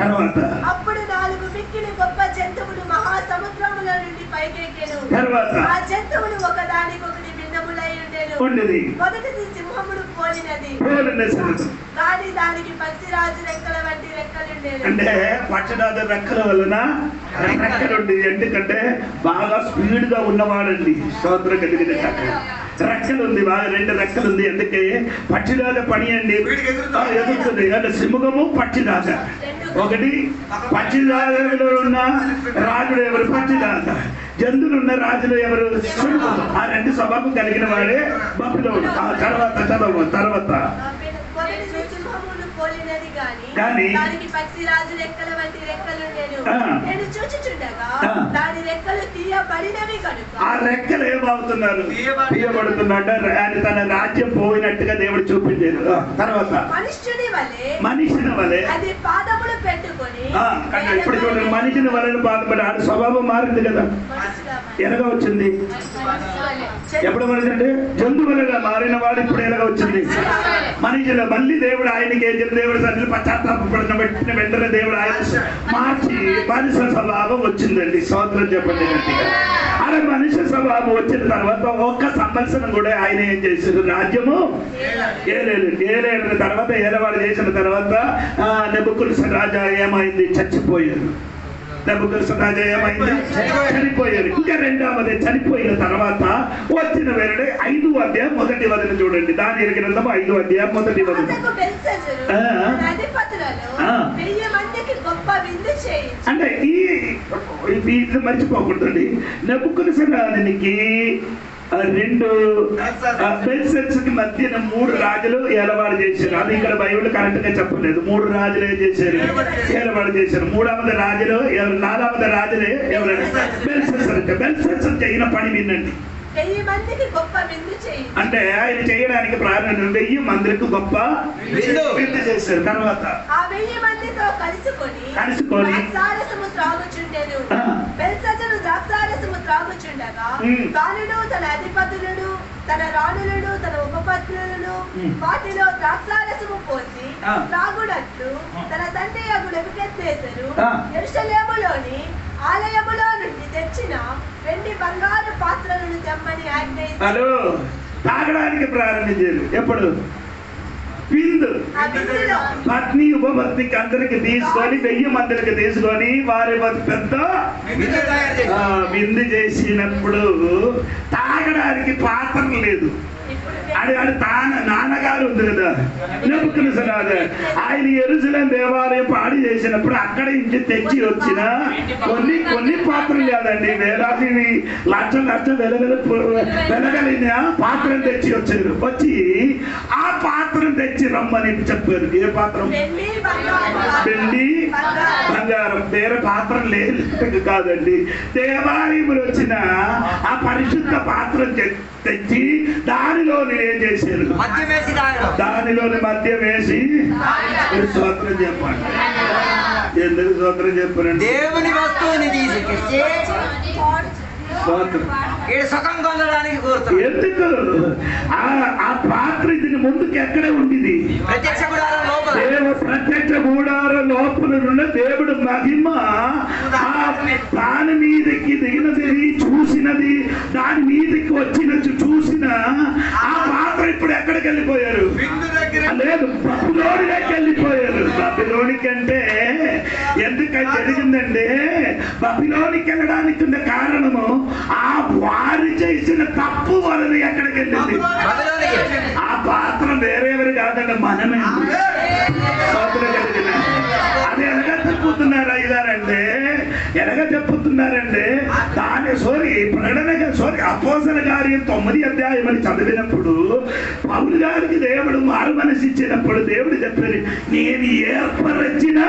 తర్వాత అప్పుడు 4 మిక్కిలి గొప్ప జంతువులు మహాసముద్రముల నుండి పైకెక్కెను. తర్వాత ఆ జంతువులు ఒకదానికొకటి భిన్నములై ఉండేది. మొదటిది సింహమును పోలినది, కానీ దానికి పక్షిరాజు రెక్కల వంటి రెక్కలుండేవి. అంటే పక్షిరాజు రెక్కల వలన రెక్కలుండి, ఎందుకంటే బాగా స్పీడ్ గా ఉన్నవాడండి. స్తోత్రం కలిగిన రెక్కలు ఉంది, బాగా 2 రెక్కలు ఉంది. అందుకే పక్షిరాజ పని అండి ఎదుగుతుంది. అంటే సింహము పక్షిరాజ ఒకటి, పక్షిరాజులో ఉన్న రాజుడు ఎవరు, పక్షిరాజ. జంతువులు ఉన్న రాజులు ఎవరు, ఆ 2 స్వభావం కలిగిన వాడే బబులోను. ఆ తర్వాత పోలినది గాని దానికి పక్షిరాజు రెక్కల వంటి రెక్కలుండెను. నేను చూచుచుండగా దాని రెక్కలు తీయబడినవి కనుక ఆ రెక్కలు ఏమవుతున్నారు? తీయబడుతున్నట్ట. ఆయన తన రాజ్యం పోయినట్టుగా దేవుడు చూపించారు. తర్వాత మనిషిని వలె అది పాదములు పెట్టుకొని ఇప్పుడు చూడండి, మనిషిని వలె పాదపడి ఆడ స్వభావం మారింది కదా. ఎలాగా వచ్చింది? ఎప్పుడు మారిందంటే జంతువులుగా మారిన వాడు ఇప్పుడు ఎలాగా వచ్చింది? మనిషిలో మళ్ళీ దేవుడు ఆయనకి ఏం చెప్పి దేవుడు సన్ని పశ్చాత్తాపడిన వెంటనే దేవుడు ఆయన మార్చి మనిషి స్వభావం వచ్చిందండి. స్తోత్రం చెప్పండి గట్టిగా. అలా మనిషి స్వభావం వచ్చిన తర్వాత ఒక్క సంవత్సరం కూడా ఆయన ఏం చేశారు? రాజ్యము ఏలేడు తర్వాత ఏలవాడు చేసిన తర్వాత నెబుకద్నెజర్ రాజా ఏమైంది? చచ్చిపోయారు. నెబుకద్నెజర్ రాజా ఏమైంది? చనిపోయారు. ఇంకా రెండవది చనిపోయిన తర్వాత వచ్చిన వేరే 5వ అధ్యాయం మొదటి వదిలి చూడండి. దాని గ్రంథం 5వ అధ్యాయం మొదటి వదిలి. అంటే ఈ మర్చిపోకూడదండి. నెబుకద్నెజర్ రాజునికి 2 బెల్షస్సర్కి మధ్యన 3 రాజులు ఏలవాడు చేశారు. అది ఇక్కడ బైబిల్ కరెక్ట్ గా చెప్పలేదు. 3 రాజులు ఏం చేశారు? ఏలవాడు చేశారు. 3వ రాజులు 4వ రాజులే ఎవరైనా బెల్షస్సర్. బెల్షస్సర్ చేయన పని వినండి. 1000 మందికి గొప్ప విందు చేయి. అంటే ఆయన చేయడానికి ప్రారంభం 1000 మందికి గొప్ప విందు చేశారు. తర్వాత ఆ 1000 మందితో కలుసుకొని ద్రాక్షారసము త్రాగుచుండెను. బెల్షస్సరు ద్రాక్షారసము త్రాగుచుండగా తానును తన అధిపతులను తన రాణులను తన ఉపపత్నులను వాటిలో ద్రాక్షారసము పోసి త్రాగునట్లు తన తండ్రి యగు నెబుకద్నెజరు యెరూషలేములోని ఆలయములో నుండి తెచ్చిన వెండి బంగారు పాత్రలను తెమ్మని ఆజ్ఞయించారు. తాగడానికి ప్రారంభించారు. ఎప్పుడు? విందు. పత్ని ఉపపత్నికి అందరికి తీసుకొని 1000 మందికి తీసుకొని వారి పెద్ద విందు చేసినప్పుడు తాగడానికి పాత్ర లేదు. అది నాన్నగారు ఉంది కదా నెబుకద్నెజర్ రాజు. ఆయన యెరూషలేము దేవాలయం పాడి చేసినప్పుడు అక్కడ ఇంటి తెచ్చి వచ్చిన కొన్ని పాత్రలు కాదండి, వేలాది లక్ష వెలగలిన పాత్రలు తెచ్చి వచ్చారు. వచ్చి ఆ పాత్రను తెచ్చి రమ్మని చెప్పారు. ఏ పాత్రం? వెండి బంగారం. వేరే పాత్రం లేదు కాదండి. దేవాలయంలో వచ్చిన ఆ పరిశుద్ధ పాత్ర తెచ్చి దానిలోని ఏం చేశారు? దానిలోని మద్యం వేసి స్తోత్రం చెప్పండి. ఎందుకు స్తోత్రం చెప్పారండి? దేవుని వస్తువుని తీసుకొచ్చి సుఖం పొందడానికి కోరుతారు. ఎందుకు? ఆ పాత్ర దీని ముందుకు ఎక్కడే ఉండేది? ప్రత్యక్ష గుడారం లోపల ఉన్న దేవుడు మహిమ దాని మీదకి దిగినది, చూసినది, దాని మీదకి వచ్చినట్టు చూసిన ఆ పాత్ర ఇప్పుడు ఎక్కడికి వెళ్ళిపోయారు? లేదు, బబులోనిలోకి వెళ్ళిపోయారు. బబులోనికి అంటే ఎందుకని జరిగిందంటే బబులోనికి వెళ్ళడానికి ఉన్న కారణము ఆ వారు చేసిన తప్పు వలన ఎక్కడికి వెళ్ళింది? ఆ పాత్ర వేరెవరు కాదండి, మనమే. అది ఎలాగా చెప్పుతున్నారు అయ్యారంటే ఎలాగా చెప్పుతున్నారంటే దాని అపోస్తలుల కార్యం 9వ అధ్యాయం అని చదివినప్పుడు పౌలు గారికి దేవుడు మారు మనసు ఇచ్చినప్పుడు దేవుడు చెప్పారు, నేను ఏర్పరచిన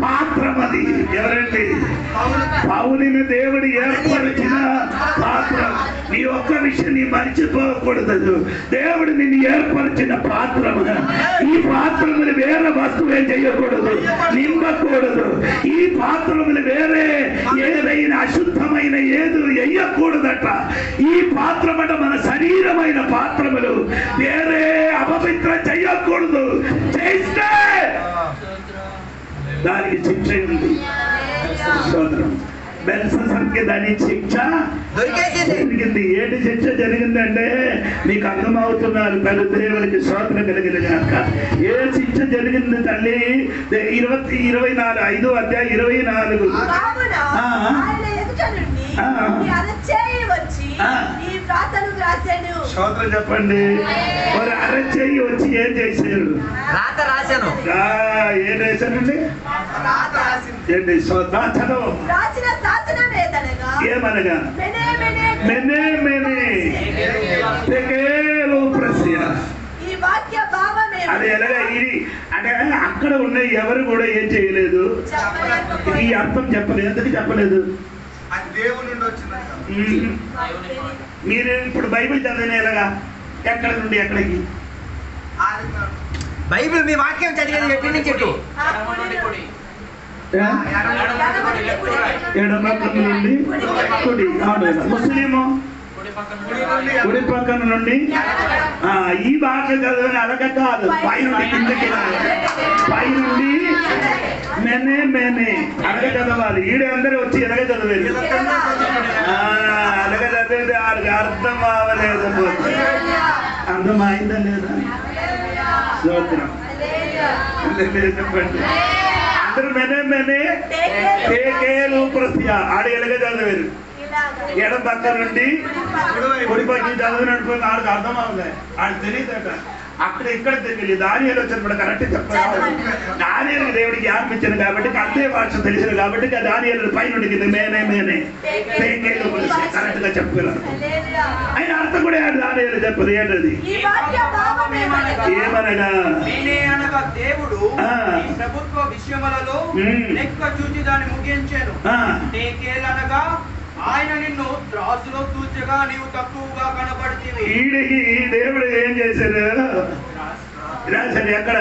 పాత్రం అది. ఎవరండి? పౌలుని దేవుడు ఏర్పరిచిన పాత్రం. నీ ఒక్క విషయం నీ మర్చిపోకూడదు. దేవుడు నిన్ను ఏర్పరిచిన పాత్రము. ఈ పాత్రములు వేరే వస్తువు చేయకూడదు, నింపకూడదు. ఈ పాత్రములు వేరే ఏదైనా అశుద్ధమైన ఏది వేయకూడదట. ఈ పాత్రమట మన శరీరమైన పాత్రములు వేరే అపవిత్ర చేయకూడదు. చేస్తే దానికి శిక్ష ఉంది. బెల్షస్సర్కి దాని శిక్ష జరిగింది. ఏంటి శిక్ష జరిగిందంటే మీకు అర్థమవుతున్నారు. తల్లి దేవునికి స్తోత్రం కలిగిన కనుక ఏ శిక్ష జరిగింది తల్లి? 24 5వ అధ్యాయం 24. స్తోత్రం చెప్పండి. మరి అరచేయి వచ్చి ఏం చేశారు? ఏం చేశారండి? ఏంటి చదవం? ఏమనగా ఈ వాక్య భావమే అది ఎలాగా ఇది అంటే అక్కడ ఉన్న ఎవరు కూడా ఏం చేయలేదు, ఈ అర్థం చెప్పలేదు. ఎందుకు చెప్పలేదు? మీరు ఇప్పుడు బైబిల్ చదివిన ఎలాగా ఎక్కడ నుండి ఎక్కడికి? బైబిల్ మీ వాక్యం చదివేది ఎక్కడి నుంచి ఎటు? ఎడమ పక్క నుండి కుడి. ముస్లిము కుడి పక్కన నుండి. ఈ భాష చదివిన అలగ కాదు, పై నుండి కిందకి, పై నుండి మెనే మెనే అలగ చదవాలి. ఈడే అందరూ వచ్చి ఎలాగ చదివేది, అలగ చదివేది ఆడికి అర్థం అవ్వలేదు. అర్థమైందా లేదా? స్తోత్రం. చెప్పండి అందరూ మెనే మెనే ఆడు ఎలాగ చదివారు. ఎడం పక్క నుండి కుడి పక్క చదివినట్టు ఆడికి అర్థం అవుతుంది, ఆడికి తెలియదట. అక్కడ ఇక్కడ తెలియదు. దానియేలు వచ్చినప్పుడు కరెక్ట్ చెప్పాలి. దానియేలుకి దేవుడికి జ్ఞానం ఇచ్చాను కాబట్టి అంతే భాష తెలిసిన కాబట్టి దానియేలు పై నుండి కింద మేనే మేనే కరెక్ట్ గా చెప్పగలరు. ఆయన అర్థం కూడా దానియేలు చెప్పదు. ఏంటది? ఏమనగా దేవుడు ప్రభుత్వ విషయములలో లెక్క చూచి దాన్ని ముగించాను. అనగా ఆయన నిన్ను త్రాసులో తూచగా నీవు తక్కువగా కనబడుతుంది. ఈడికి దేవుడు ఏం చేశాడు? రాశాడు ఎక్కడ?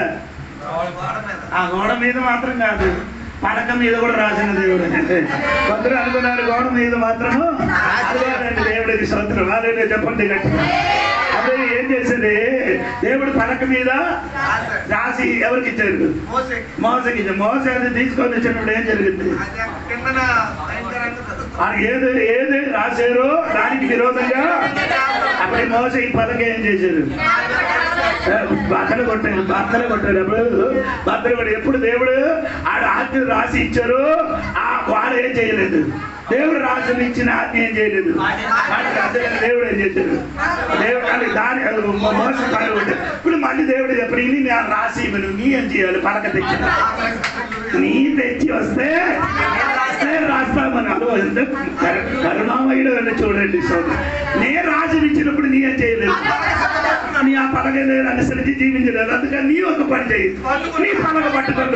ఆ గోడ మీద మాత్రం కాదు, పలక మీద కూడా రాసిన దేవుడు. కొందరు అనుకున్నారు గోడ మీద మాత్రము దేవుడికి స్తోత్రం. వాళ్ళే చెప్పండి గట్టి. అదే ఏం చేశాడు దేవుడు? పలక మీద రాసి ఎవరికి ఇచ్చాడు? మోసకి ఇచ్చాడు. మోస అది తీసుకొని వచ్చినప్పుడు ఏం జరిగింది? ఏది ఏది రాశారో దానికి విరోధంగా అప్పుడు మోస ఈ పలక ఏం చేశారు? బట్టలు కొట్టాడు. బట్టలు కొట్టాడు. అప్పుడు బట్టలు కొట్టి ఎప్పుడు దేవుడు ఆడ ఆజ్ఞ రాసి ఇచ్చారు, వాడు ఏం చేయలేదు. దేవుడు రాసిన ఇచ్చిన ఆజ్ఞ ఏం చేయలేదు. దేవుడు ఏం చేశాడు? దేవుడు దాని మోసం పని కొట్టాడు. ఇప్పుడు మళ్ళీ దేవుడు చెప్పడు, ఇది నేను రాసి ఇవ్వను, నీ ఏం చేయాలి? పలక తెచ్చి నీ తెచ్చి వస్తే రాస్తామని. అదో ఎంత కరుణామయుడు అని చూడండి. నేను రాజుని ఇచ్చినప్పుడు నీ ఏం చేయలేదు, నీ ఆ పలక అనుసరించి జీవించలేదు. అందుకని నీ ఒక పని చేయి, నీ పలక పట్టుకొని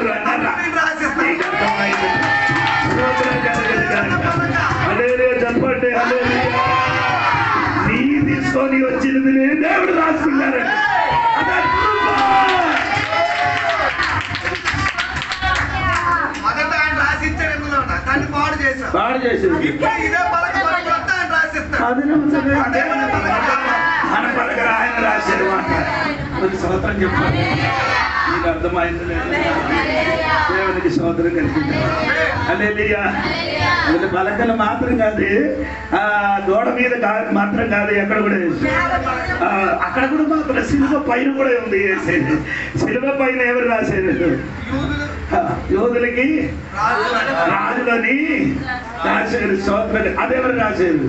చెప్పండి. నీ తీసుకొని వచ్చినది దేవుడు రాసుకున్నారు. పాడు చేసింది మన పలక ఆయన రాశాడు మాట. కొన్ని సంవత్సరం చెప్పాలి. నీకు అర్థమైంది లేదు? దేవునికి సోదరం కల్పించారు. హల్లెలూయా. పలకలు మాత్రం కాదు, గోడ మీద మాత్రం కాదు, ఎక్కడ కూడా అక్కడ కూడా మాత్రం శిలువ పైన కూడా ఉంది. శిలువ పైన ఎవరు రాశారు? యోధులకి రాజులని రాశారు. సోదరులు అదెవరు రాశారు?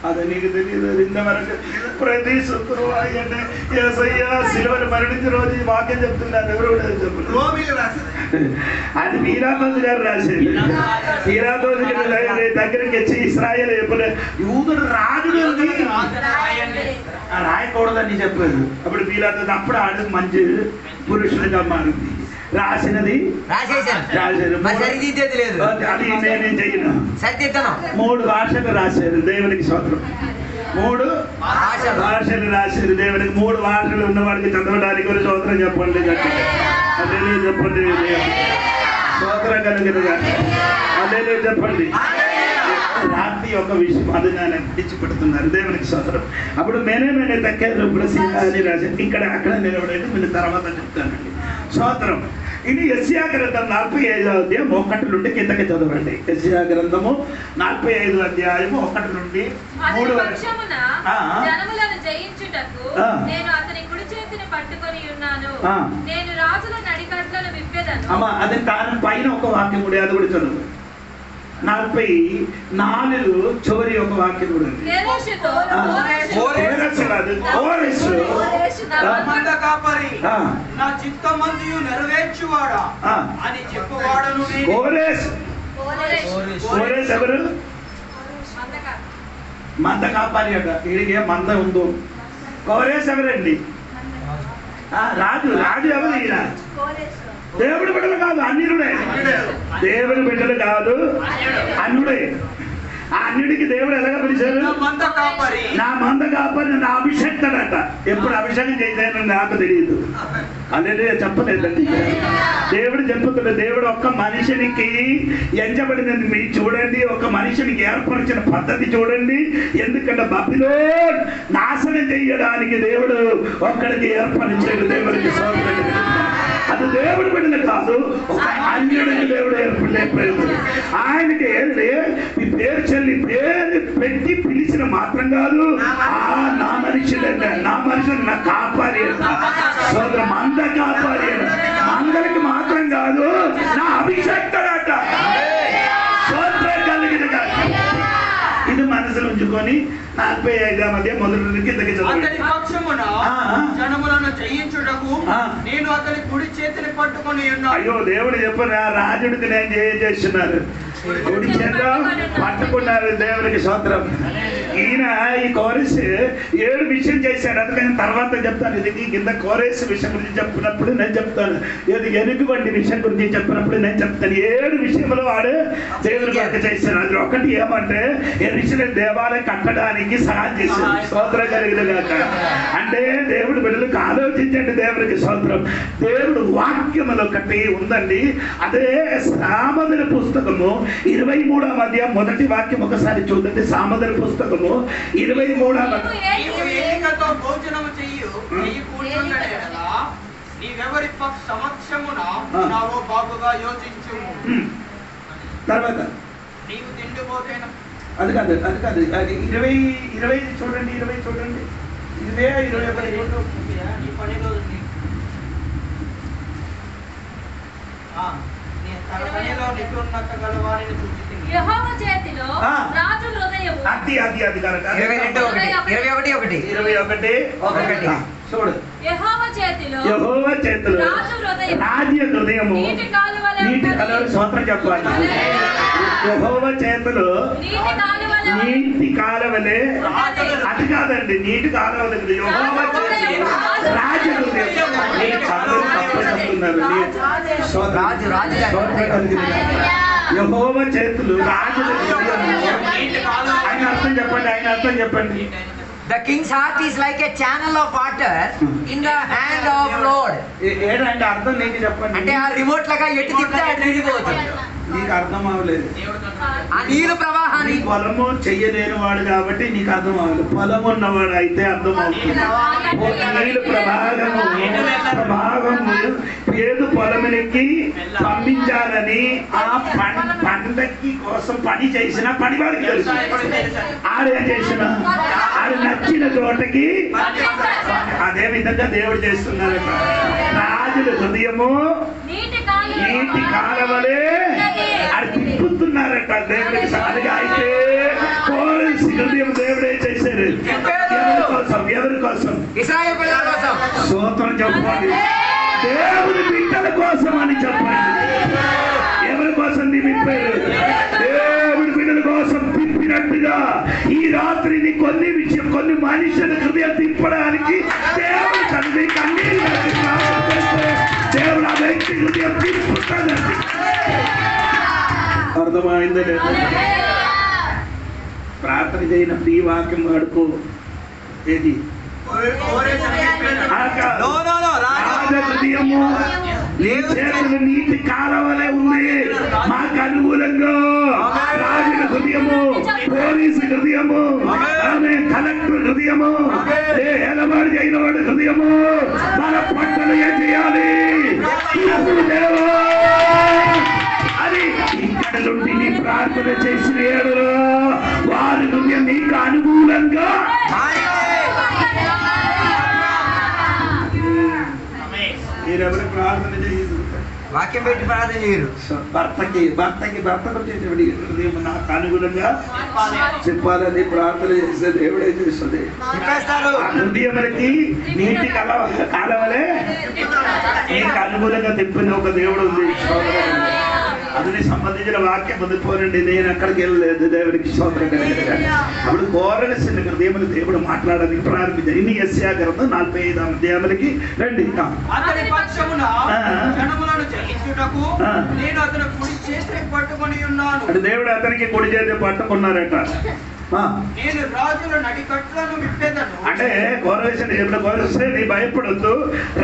అది నీకు తెలియదు. ఇంతవరకు ప్రతి శుక్రవారం శిలువను మరణించిన రోజు వాక్యం చెప్తున్నారు. ఎవరు కూడా చెప్పలేదు. అది మీరాదోజు గారు రాశారు. మీరాదోజు గారి దగ్గరికి వచ్చి ఇశ్రాయేలు చెప్పలే, యూదుడు రాజుడు రాయకూడదని చెప్పారు. అప్పుడు మీరాదోజు అప్పుడు ఆడు మంచి పురుషుడిగా మారింది. రాసినది రాశారు. అది నేనేం చెయ్యను. 3 భాషలు రాశారు. దేవునికి స్తోత్రం. 3 భాషలు రాశారు. దేవునికి 3 భాషలు ఉన్నవాడికి చదవడానికి ఒక స్తోత్రం చెప్పండి. అదే చెప్పండి. స్తోత్రం కలిగిన అదే చెప్పండి. రాత్రి ఒక విషయం అది నేను విడిచిపెడుతున్నారు. దేవునికి స్తోత్రం. అప్పుడు మేనే తక్కారు. ఇప్పుడు అని రాశారు. ఇక్కడ అక్కడ నిలబడేది మీరు తర్వాత చెప్తానండి. స్తోత్రం. ఇది యెషయా గ్రంథం 45వ అధ్యాయం 1 నుండి కిందకి చదవండి. యెషయా గ్రంథము 45వ అధ్యాయము 1 నుండి 3 వరకు. జనములను జయించుటకు నేను అతని కుడి చేతిని పట్టుకొని ఉన్నాను. నేను రాజుల నడికట్లను విప్పెదను. అమ్మా అది దాని పైన ఒక వాక్యం కూడా, అది కూడా చదువు. 44 చివరి ఒక వాక్యం కూడా ఉంది. నా చిత్తమంతయు నెరవేర్చువాడా అని చెప్పువాడను. మంద కాపాలి అట. ఈడికి మంద ఉందో కోరేశ్ ఎవరండి? రాజు. రాజు ఎవరు? ఈయన దేవుడి బిడ్డలు కాదు, అన్యుడే. దేవుడి బిడ్డలు కాదు, అన్యుడే. ఆ అన్యుడికి దేవుడు ఎలాగ పిలిచారు? నా మంద కాపరి, నా అభిషేక్తుడట. ఎప్పుడు అభిషేకం చేశాను నాకు తెలియదు. అలాగే చెప్పలేదండి. దేవుడు చెప్పుతుంది. దేవుడు ఒక్క మనిషినికి ఎంచబడినది మీరు చూడండి, ఒక మనిషినికి ఏర్పరిచిన పద్ధతి చూడండి. ఎందుకంటే బబిలోన్ నాశనం చేయడానికి దేవుడు ఒక్కడికి ఏర్పరిచాడు. దేవుడికి అది దేవుడు బిడ్డలు కాదు, ఒక అన్యుడికి దేవుడు ఏర్పడలేదు. ఆయనకి ఈ పేరు చెల్లి పేరు పెట్టి పిలిచిన మాత్రం కాదు. నా మనిషిదంటే నా మనిషి నా కాపారి సోదర మంద కాపారి. మందరికి మాత్రం కాదు, నా అభిషేక్తుడట. సోదరం కలిగిన కాదు. ఇది మనసులో ఉంచుకొని 45వ అధ్యాయం మొదటి కిందకి జనములను జయించుటకు నేను అతని కుడి చేతిని పట్టుకొని ఉన్నాను. అయ్యో దేవుడు చెప్పిన రాజుడికి నేను చేస్తున్నారు. కుడి చేత పట్టుకున్నారు. దేవుడికి స్తోత్రం. ఈయన ఈ కోరేస్ 7 విషయం చేశాడు. అందుకని తర్వాత చెప్తాను. ఇది కింద కోరేస్ విషయం గురించి చెప్పినప్పుడు నేను చెప్తాను. ఇది ఎనుగుబండి విషయం గురించి చెప్పినప్పుడు నేను చెప్తాను. 7 విషయంలో వాడు దేవుడి కొరకు చేశాడు. అది ఒకటి ఏమంటే ఎరుషలేము దేవాలయం కట్టడానికి సహాయం చేశాడు. స్తోత్రం కలిగినగాక. అంటే దేవుడు బిడ్డలకు ఆలోచించండి. దేవుడికి స్తోత్రం. దేవుడు వాక్యములో ఒకటి ఉందండి. అదే సామెతల పుస్తకము 23వ అధ్యాయం మొదటి వాక్యం ఒకసారి చూడండి. సామెతల పుస్తకము 23వ భోజనము చెయ్యు నీవెవరి సమక్షమున నావో బాగుగా యోచించుము. తర్వాత నీవు తిండిపోతేనా? అది కాదు, అది కాదు. అది 20 చూడండి. 20 చూడండి. 21 నీ పనిలో తన పనిలో నిపుణత గలవారిని చూచి యెహోవా చేతిలో రాజు హృదయము. అది కరెక్ట్. 21 చూడు. యెహోవా చేతిలో రాజు హృదయము నీటి కాలువల స్తోత్రం చెప్పాలి. యెహోవా చేతిలో నీటి కాలువలే. అది కాదండి, నీటి కాలువలే. యెహోవా చేతిలో రాజు హృదయం. యెహోవా చేతులు రాజు ఆయన అర్థం చెప్పండి. ఆయన అర్థం చెప్పండి. The king's heart is like a channel of water in the hand of Lord. ఏంటంటే అర్థం నీకు చెప్పండి. అంటే ఆ రిమోట్ లాగా ఎటు తిప్పితే అటు తిరిగిపోతుంది. నీకు అర్థం అవ్వలేదు. ఆ నీరు ప్రవాహాన్ని పొలము చెయ్యలేని వాడు కాబట్టి నీకు అర్థం అవ్వలేదు. పొలము ఉన్నవాడు అయితే అర్థం అవుతుంది. నీళ్ళు ప్రభాగము పేరు పొలమునికి పంపించాలని ఆ పండక్కి కోసం పని చేసిన పనివాడికి తెలుసు. ఆడేం చేసిన ఆడు నచ్చిన చోటకి అదే విధంగా దేవుడు చేస్తున్నారు. రాజుల హృదయము నీటి కాలవలే అది తిప్పుతున్నారట దేవుడికి. అలాగే అయితే కోరేసు హృదయం దేవుడే చేశారు. ఎవరి కోసం? ఇశ్రాయేలు ప్రజల కోసం. స్తోత్రం చెప్పండి. దేవుడి బిడ్డల కోసం అని చెప్పండి. ఎవరి కోసం తిప్పారు? దేవుడి బిడ్డల కోసం తిప్పినట్టుగా ఈ రాత్రిని కొన్ని మనుషుల హృదయం తిప్పడానికి దేవుడు తండ్రి కన్నీరు దేవుడు ఆ వ్యక్తి హృదయం తిప్పుతాడండి. అర్థమైందే లేదు. ప్రార్థన చేయనప్పుడు ఈ వాక్యం వాడుకో. ఏది హృదయము చేతులు నీటి కాలవలే ఉంది. మాకు అనుకూలంగా రాజుల హృదయము, పోలీసు హృదయము, ఆమె కలెక్టర్ హృదయము, ఏలవాడు అయిన వాడి హృదయము మన పట్టలు ఏం చేయాలి? అది ఇక్కడ నుండి నీ ప్రార్థన చేసిన ఏడులో వారి హృదయం నీకు అనుకూలంగా మీరెవరు ప్రార్థన చేయదు. వాక్యం పెట్టి ప్రార్థన చేయరు. భర్త హృదయం నాకు అనుగుణంగా చెప్పాలని ప్రార్థన చేస్తే దేవుడే చేస్తుంది. హృదయములకి నీటి కాలవలే నీకు అనుకూలంగా తిప్పిన ఒక దేవుడు ఉంది. అందుని సంబంధించిన వాక్యం పొందిపోనండి. నేను అక్కడికి వెళ్ళలేదు. దేవుడికి స్తోత్రం కలిగింది. అప్పుడు కోరగసిన దేవుని దేవుడు మాట్లాడడానికి ప్రారంభించారు. ఇన్ని యెషయా గ్రంథం 45వ అధ్యాయానికి రండి. అతని పక్షమున జనములను జయించుటకు నేను అతని కుడి చేతిని పట్టుకొని ఉన్నాను. అంటే దేవుడు అతనికి కుడి చేతి పట్టుకున్నారట. నేను రాజుల నడికట్లను విప్పెదను. అంటే కోరవేసిన ఎప్పుడు కోరిస్తే నీ భయపడద్దు,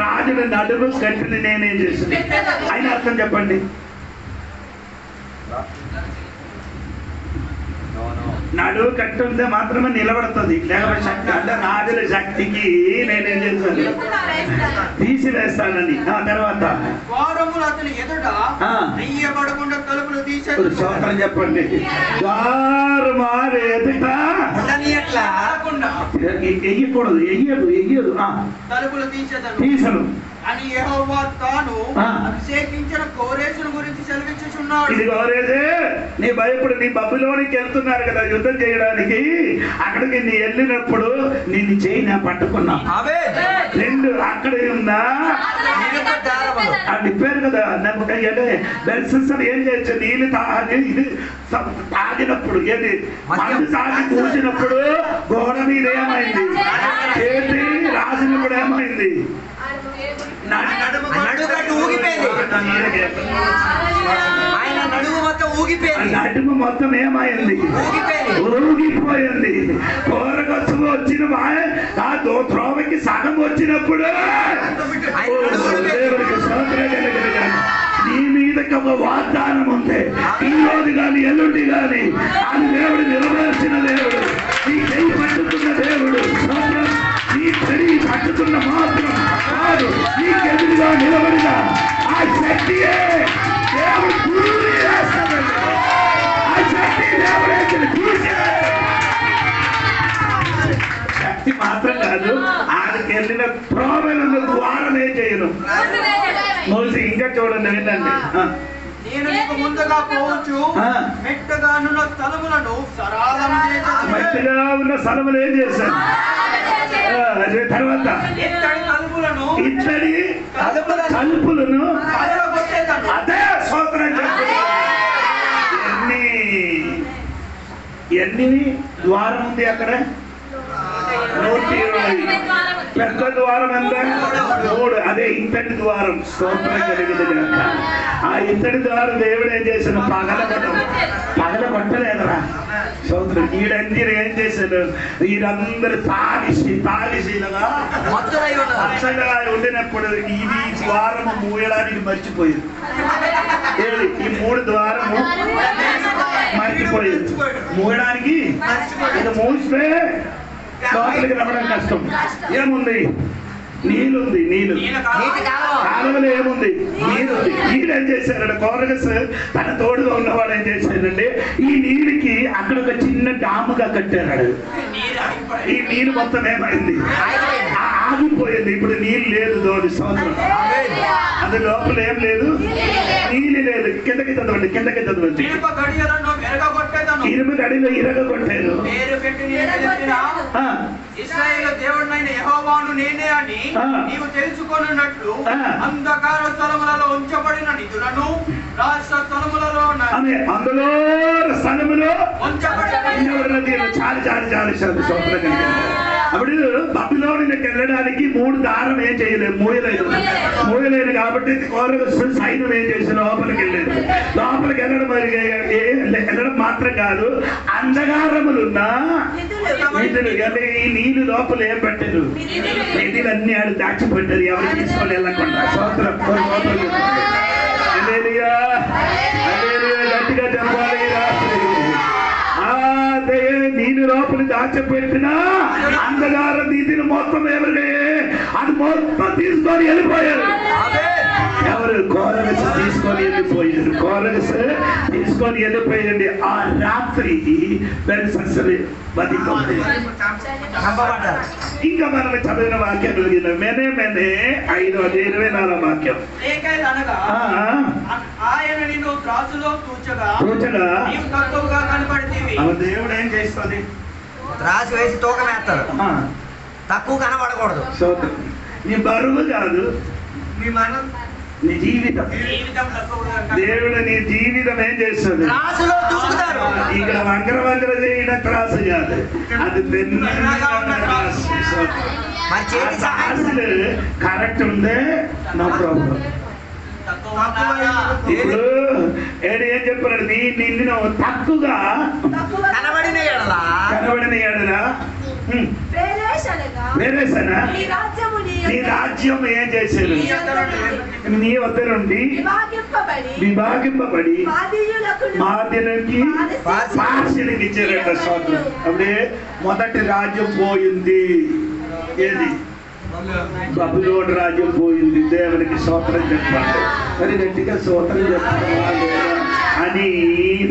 రాజుల నడుము కట్టిని నేనేం చేసింది ఆయన అర్థం చెప్పండి. నడువు కట్టి ఉంటే మాత్రమే నిలబడుతుంది. లేకపోతే శక్తి అంటే రాజుల శక్తికి నేనేం చేస్తాను, తీసివేస్తానని. తర్వాత ద్వారములు అతని ఎదుట నెయ్యబడకుండా తలుపులు తీసేది. స్తోత్రం చెప్పండి. ద్వారమారు ఎదుట ఎయ్యకూడదు, ఎయ్యదు తలుపులు తీసేదను తీసను అని యెహోవా తాను అభిషేకించిన కోరేషును గురించి సెలవిచ్చుచున్నాడు. ఇది కోరేసే నీ భయపడు, నీ బబులోనికి వెళ్తున్నారు కదా యుద్ధం చేయడానికి. అక్కడికి నీ వెళ్ళినప్పుడు నిన్ను చేయి నా పట్టుకున్నా. రెండు అక్కడ ఉందా నిప్పారు కదా. అంటే బెల్సెస్సర్ ఏం చేయొచ్చు, నీళ్ళు ఇది తాగినప్పుడు ఏది మందు తాగి కూర్చున్నప్పుడు గోడ మీద ఏమైంది, చేతి రాసినప్పుడు ఏమైంది, నడుము మొత్తం ఏమైంది, ఊగిపోయింది. కూరగొచ్చు వచ్చిన త్రోవకి సగం వచ్చినప్పుడు నీ మీదకి ఒక వాగ్దానం ఉంది. ఈ రోజు కానీ ఎల్లుండి కానీ అది దేవుడు నిలబెట్టిన దేవుడు, నీ చెయ్యి పట్టుకున్న దేవుడు, నీ చెయ్యి పట్టుకున్న మాత్రం కాదు, నీకెదురుగా నిలబడిన ఆ శక్తియే దేవుడు పూరి వేస్తాడు. ఆ శక్తి దేవుడు శక్తి మాత్రం కాదు, ఆడికి వెళ్ళిన ప్రోవెలను ద్వారమే చేయను. మోసి ఇంకా చూడండి, వినండి. నేను నీకు ముందుగా పోవచ్చు మెట్టగా ఉన్న స్థలములను సరళం చేశాను. మెట్టగా ఉన్న స్థలములు ఏం చేశాను, తర్వాత ఇత్తడి తలుపులను అదే స్తోత్రం చెప్పండి. ఎన్ని ద్వారం ఉంది అక్కడ, 120. పెద్ద ద్వారం ఎంత, 3. అదే ఇత్తడి ద్వారం. స్తోత్రం కలిగింది కనుక ఆ ఇత్తడి ద్వారం దేవుడు ఏం చేశాను, పగల కొట్టలేదరా. స్తోత్రం. ఈడంజీరు ఏం చేశాడు, వీరందరూ తాగిసిగా పచ్చగా ఉండినప్పుడు ఇది ద్వారము మూయడానికి మర్చిపోయింది. ఈ 3 ద్వారము మర్చిపోయింది. మూయడానికి ఇది మూస్తే లోపలికి రావడం కష్టం. ఏముంది, నీళ్ళుంది, నీళ్ళు కాలువలో ఏముంది, నీళ్ళుంది. నీళ్ళు ఏం చేశారంటే కోరగస్ తన తోడుగా ఉన్నవాడు ఏం చేశాడంటే ఈ నీళ్ళకి అక్కడ ఒక చిన్న డాముగా కట్టాడు. ఈ నీళ్ళు మొత్తం ఏమైంది, ఆగిపోయింది. ఇప్పుడు నీళ్ళు లేదు. దోడి సంవత్సరం అది లోపల ఏం లేదు, నీళ్ళు లేదు. కిందకి చదవండి, కిందకి చదవండి. ఇనుము గడిలో ఇరగొట్టారు. ఇశ్రాయేలు దేవుడైన యెహోవాను నేనే అని నీవు తెలుసుకొనున్నట్లు అంధకార స్థలములలో ఉంచబడిన నిధులను రాష్ట్ర స్థలములలో అందులో స్థలములో ఉంచబడిన చాలు స్తోత్రం. అప్పుడు బబులోనికి వెళ్ళడానికి 3 దారం ఏం చేయలేదు, మూయలేదు కాబట్టి కోరగసు సైన్యం ఏం చేసి లోపలికి వెళ్ళలేదు. లోపలికి వెళ్ళడం మాత్రం కాదు, అంధకారములున్నా నిధులు. ఈ నీళ్ళు లోపల ఏం పెట్టారు, నిధులన్నీ ఆడు దాచిపెట్టారు, ఎవరు తీసుకొని వెళ్ళకుండా. స్తోత్రం. గట్టిగా చెప్పాలి. నీళ్ళు లోపలి దాచిపెట్టిన అంధకార నీతిని మొత్తం ఎవరి అది మొత్తం తీసుకొని వెళ్ళిపోయారు. ఎవరు, కోరగస్ తీసుకొని వెళ్ళిపోయారు. కోరగస్ తీసుకొని వెళ్ళిపోయండి. ఆ రాత్రి ఇంకా మనం చదివిన వాక్యం మెనే 5:24 వాక్యం. ఆయన నిన్ను త్రాసులో తూచగా దేవుడు ఏం చేస్తుంది, త్రాసు వేసి తూకం వేస్తారు, తక్కువ కనబడకూడదు. నీ బరువు కాదు, మీ మనం నీ జీవితం దేవుడు నీ జీవితం ఏం చేస్తుంది? ఇక్కడ వంకర వంకర చేయడం క్రాస్ కాదు, అది కరెక్ట్ ఉందే నా ప్రాబ్లం. ఇప్పుడు ఏం చెప్పాడు? నిన్ను తక్కువగా కనబడిన ఎడలా నీ రాజ్యం ఏం చేశారు? నీ వద్ద నుండి విభాగింపబడి మాధ్యనికి పార్శ్వనికి ఇచ్చారట స్వాతంత్రం. అప్పుడే మొదటి రాజ్యం పోయింది. ఏది? బబులోను రాజ్యం పోయింది. దేవునికి స్తోత్రం చెప్పాలి. మరి గట్టిగా స్తోత్రం చెప్పాలి అని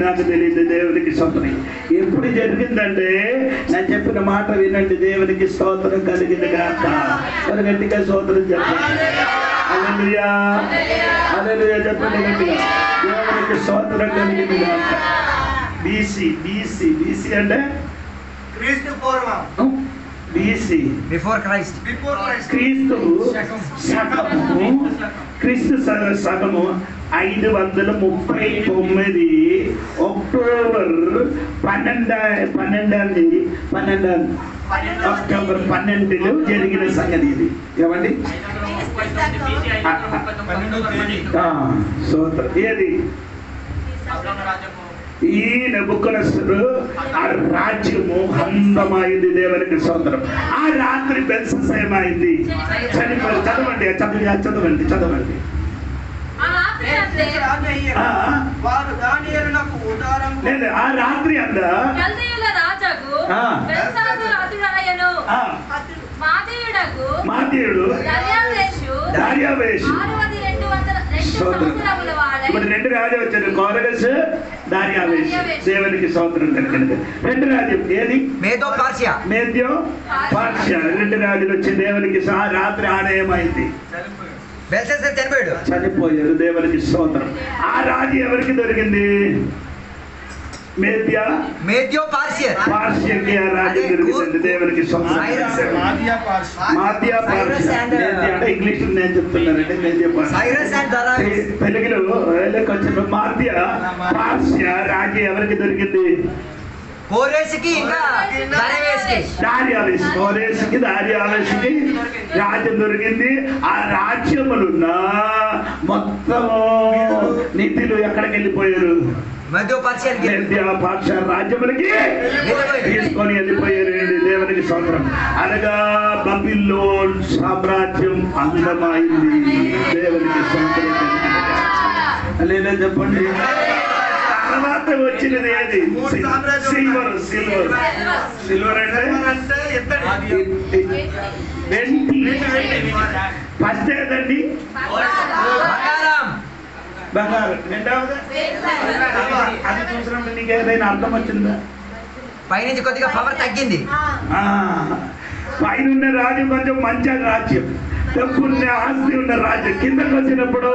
నాకు తెలియదు. దేవునికి స్తోత్రం ఎప్పుడు జరిగిందంటే నేను చెప్పిన మాట వినండి. దేవునికి స్తోత్రం కలిగింది కాక మరి గట్టిగా స్తోత్రం చెప్పండి. హల్లెలూయా హల్లెలూయా చెప్పండి గట్టిగా. దేవునికి స్తోత్రం కలిగింది కాక. బీసీ బీసీ బీసీ అంటే క్రీస్తు పూర్వం. BC before Christ. క్రీస్తు శకము క్రీస్తు శకము 539 అక్టోబర్ 12 జరిగిన సంగతి ఇది. ఏమండి? ఏది? ఈ నెబుకద్నెజరు ఆ రాజ్యము అందమైంది. దేవునికి స్తోత్రం. ఆ రాత్రి బెల్షస్సర్ ఏమైంది? చనిపోయి. చదవండి చదవండి చదవండి. లేదు, ఆ రాత్రి అందా మాతీయుడు దార్యావేషు ఇప్పుడు 2 రాజ్యాలు వచ్చారు. కోరగస్, దార్యావేషు. దేవునికి స్తోత్రం కలిగింది. 2 రాజ్యం ఏది? మేదో పార్షియా. 2 రాజులు వచ్చి దేవునికి రాత్రి ఆలయమైంది. చనిపోయారు. దేవునికి స్తోత్రం. ఆ రాజు ఎవరికి దొరికింది? మేద్యో పార్షియా. పార్షియాకి ఆ రాజు దొరికింది. దేవునికి స్తోత్రం. మాధ్యా పార్షియా అంటే ఇంగ్లీష్ నేను చెప్తున్నానంటే మేద్యో పార్షియా. తెలుగులో వచ్చిన మాధ్యా పార్షియా రాజు ఎవరికి దొరికింది? కోరేషుకి ఇంకా దార్యావేషుకి రాజ్యం దొరికింది. ఆ రాజ్యములున్న మొత్తము నిధులు ఎక్కడికి వెళ్ళిపోయారు? రాజ్యములకి తీసుకొని వెళ్ళిపోయారు. దేవునికి స్తోత్రం. అనగా బబిలోన్ సామ్రాజ్యం అందమైంది. దేవునికి స్తోత్రం. లేదా చెప్పండి. తర్వాత వచ్చినది ఏది? సిల్వర్. అంటే ఫస్ట్ ఏదండి? బంగారం. రెండవది అది చూసినప్పుడు నీకు ఏదైనా అర్థం వచ్చిందా? పైనుంచి కొద్దిగా పవర్ తగ్గింది. పైన రాజ్యం కొంచెం మంచి రాజ్యం, డబ్బున్న ఆస్తి ఉన్న రాజ్యం. కిందకి వచ్చినప్పుడు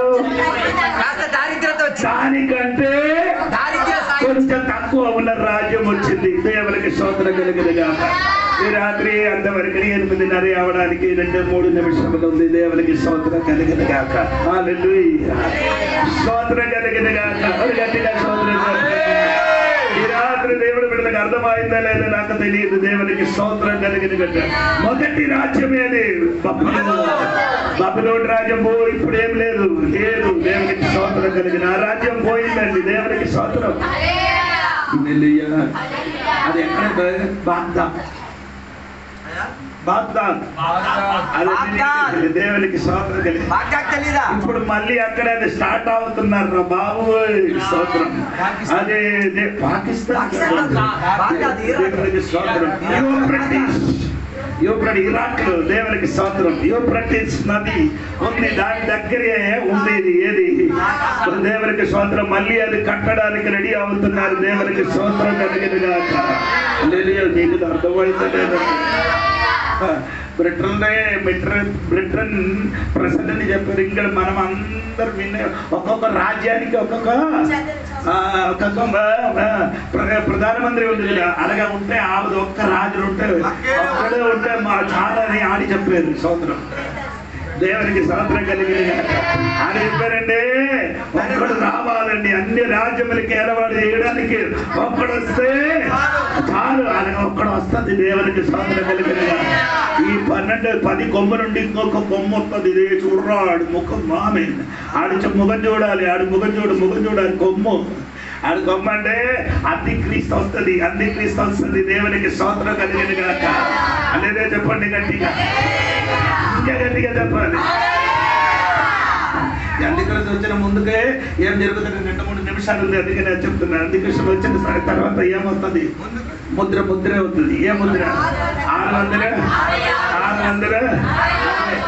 దానికంటే కొంచెం తక్కువ ఉన్న రాజ్యం వచ్చింది. దేవునికి స్తోత్రం కలిగినగా. ఈ రాత్రి అంతవరకు 8:30 అవడానికి 2-3 నిమిషములు ఉంది. దేవునికి స్తోత్రం కలిగినగాక. హల్లెలూయా. స్తోత్రం కలిగినగాక. గట్టిగా స్తోత్రం. ఈ రాత్రి దేవుడు బిడ్డలకు అర్థమైందా లేదా నాకు తెలియదు. దేవునికి స్తోత్రం కలిగినగాక. మొదటి రాజ్యం ఏది? బబులోను రాజ్యం ఇప్పుడు ఏం లేదు. దేవునికి స్తోత్రం కలిగిన ఆ రాజ్యం పోయిందండి. దేవునికి స్తోత్రం. అది ఎక్కడ? బాగ్దాద్. దేవునికి స్తోత్రం కలిగింది. ఇప్పుడు మళ్ళీ అక్కడ స్టార్ట్ అవుతున్నారు బాబు. స్తోత్రం. అదే పాకిస్తాన్. దేవునికి స్తోత్రం. ఇరాక్ లో దేవునికి స్తోత్రం. యూఫ్రటీస్ నది ఉంది, దాని దగ్గరే ఉండేది. ఏది? దేవునికి స్తోత్రం. మళ్ళీ అది కట్టడానికి రెడీ అవుతున్నారు. దేవునికి స్తోత్రం కలిగినగా. నీకు అర్థమవుతలేదు. బ్రిటన్ ప్రెసిడెంట్ చెప్పారు. ఇంకా మనం అందరు విన్న ఒక్కొక్క రాజ్యానికి ఒక్కొక్క ప్రధానమంత్రి ఉంది కదా. అలాగే ఉంటే ఆవిడ ఒక్క రాజులు ఉంటే ఒక్కడే ఉంటే మా చాలా అని ఆడి చెప్పారు. స్తోత్రం. దేవునికి స్తోత్రం కలిగిన ఆయన చెప్పారండి, ఒక్కడు రావాలండి, అన్ని రాజ్యములకి ఏలవాడు చేయడానికి ఒక్కడు వస్తే చాలు. ఆయన ఒక్కడు వస్తుంది. దేవునికి స్తోత్రం కలిగిన ఈ 10 కొమ్మ నుండి ఇంకొక కొమ్మ వస్తుంది. ఇదే చూడరా, ఆడు ముఖం మామే, ఆడి ముఖం చూడాలి, ఆడి ముఖం చూడాలి, కొమ్ము ఆడు కొమ్మ అంటే అంత్యక్రీస్తు వస్తుంది, అంత్యక్రీస్తు వస్తుంది. దేవునికి స్తోత్రం కలిగిన కాక అనేదే చెప్పండి గట్టిగా, ఇంకా గట్టిగా చెప్పాలి. అంత్యక్రీస్తు వచ్చిన ముందుకే ఏం జరుగుతుంది 2-3 నిమిషాలు ఉంది. అందుకే నేను చెప్తున్నాను. అంత్యక్రీస్తు వచ్చిన తర్వాత ఏమవుతుంది? ముద్ర అవుతుంది. ఏ ముద్ర? 600.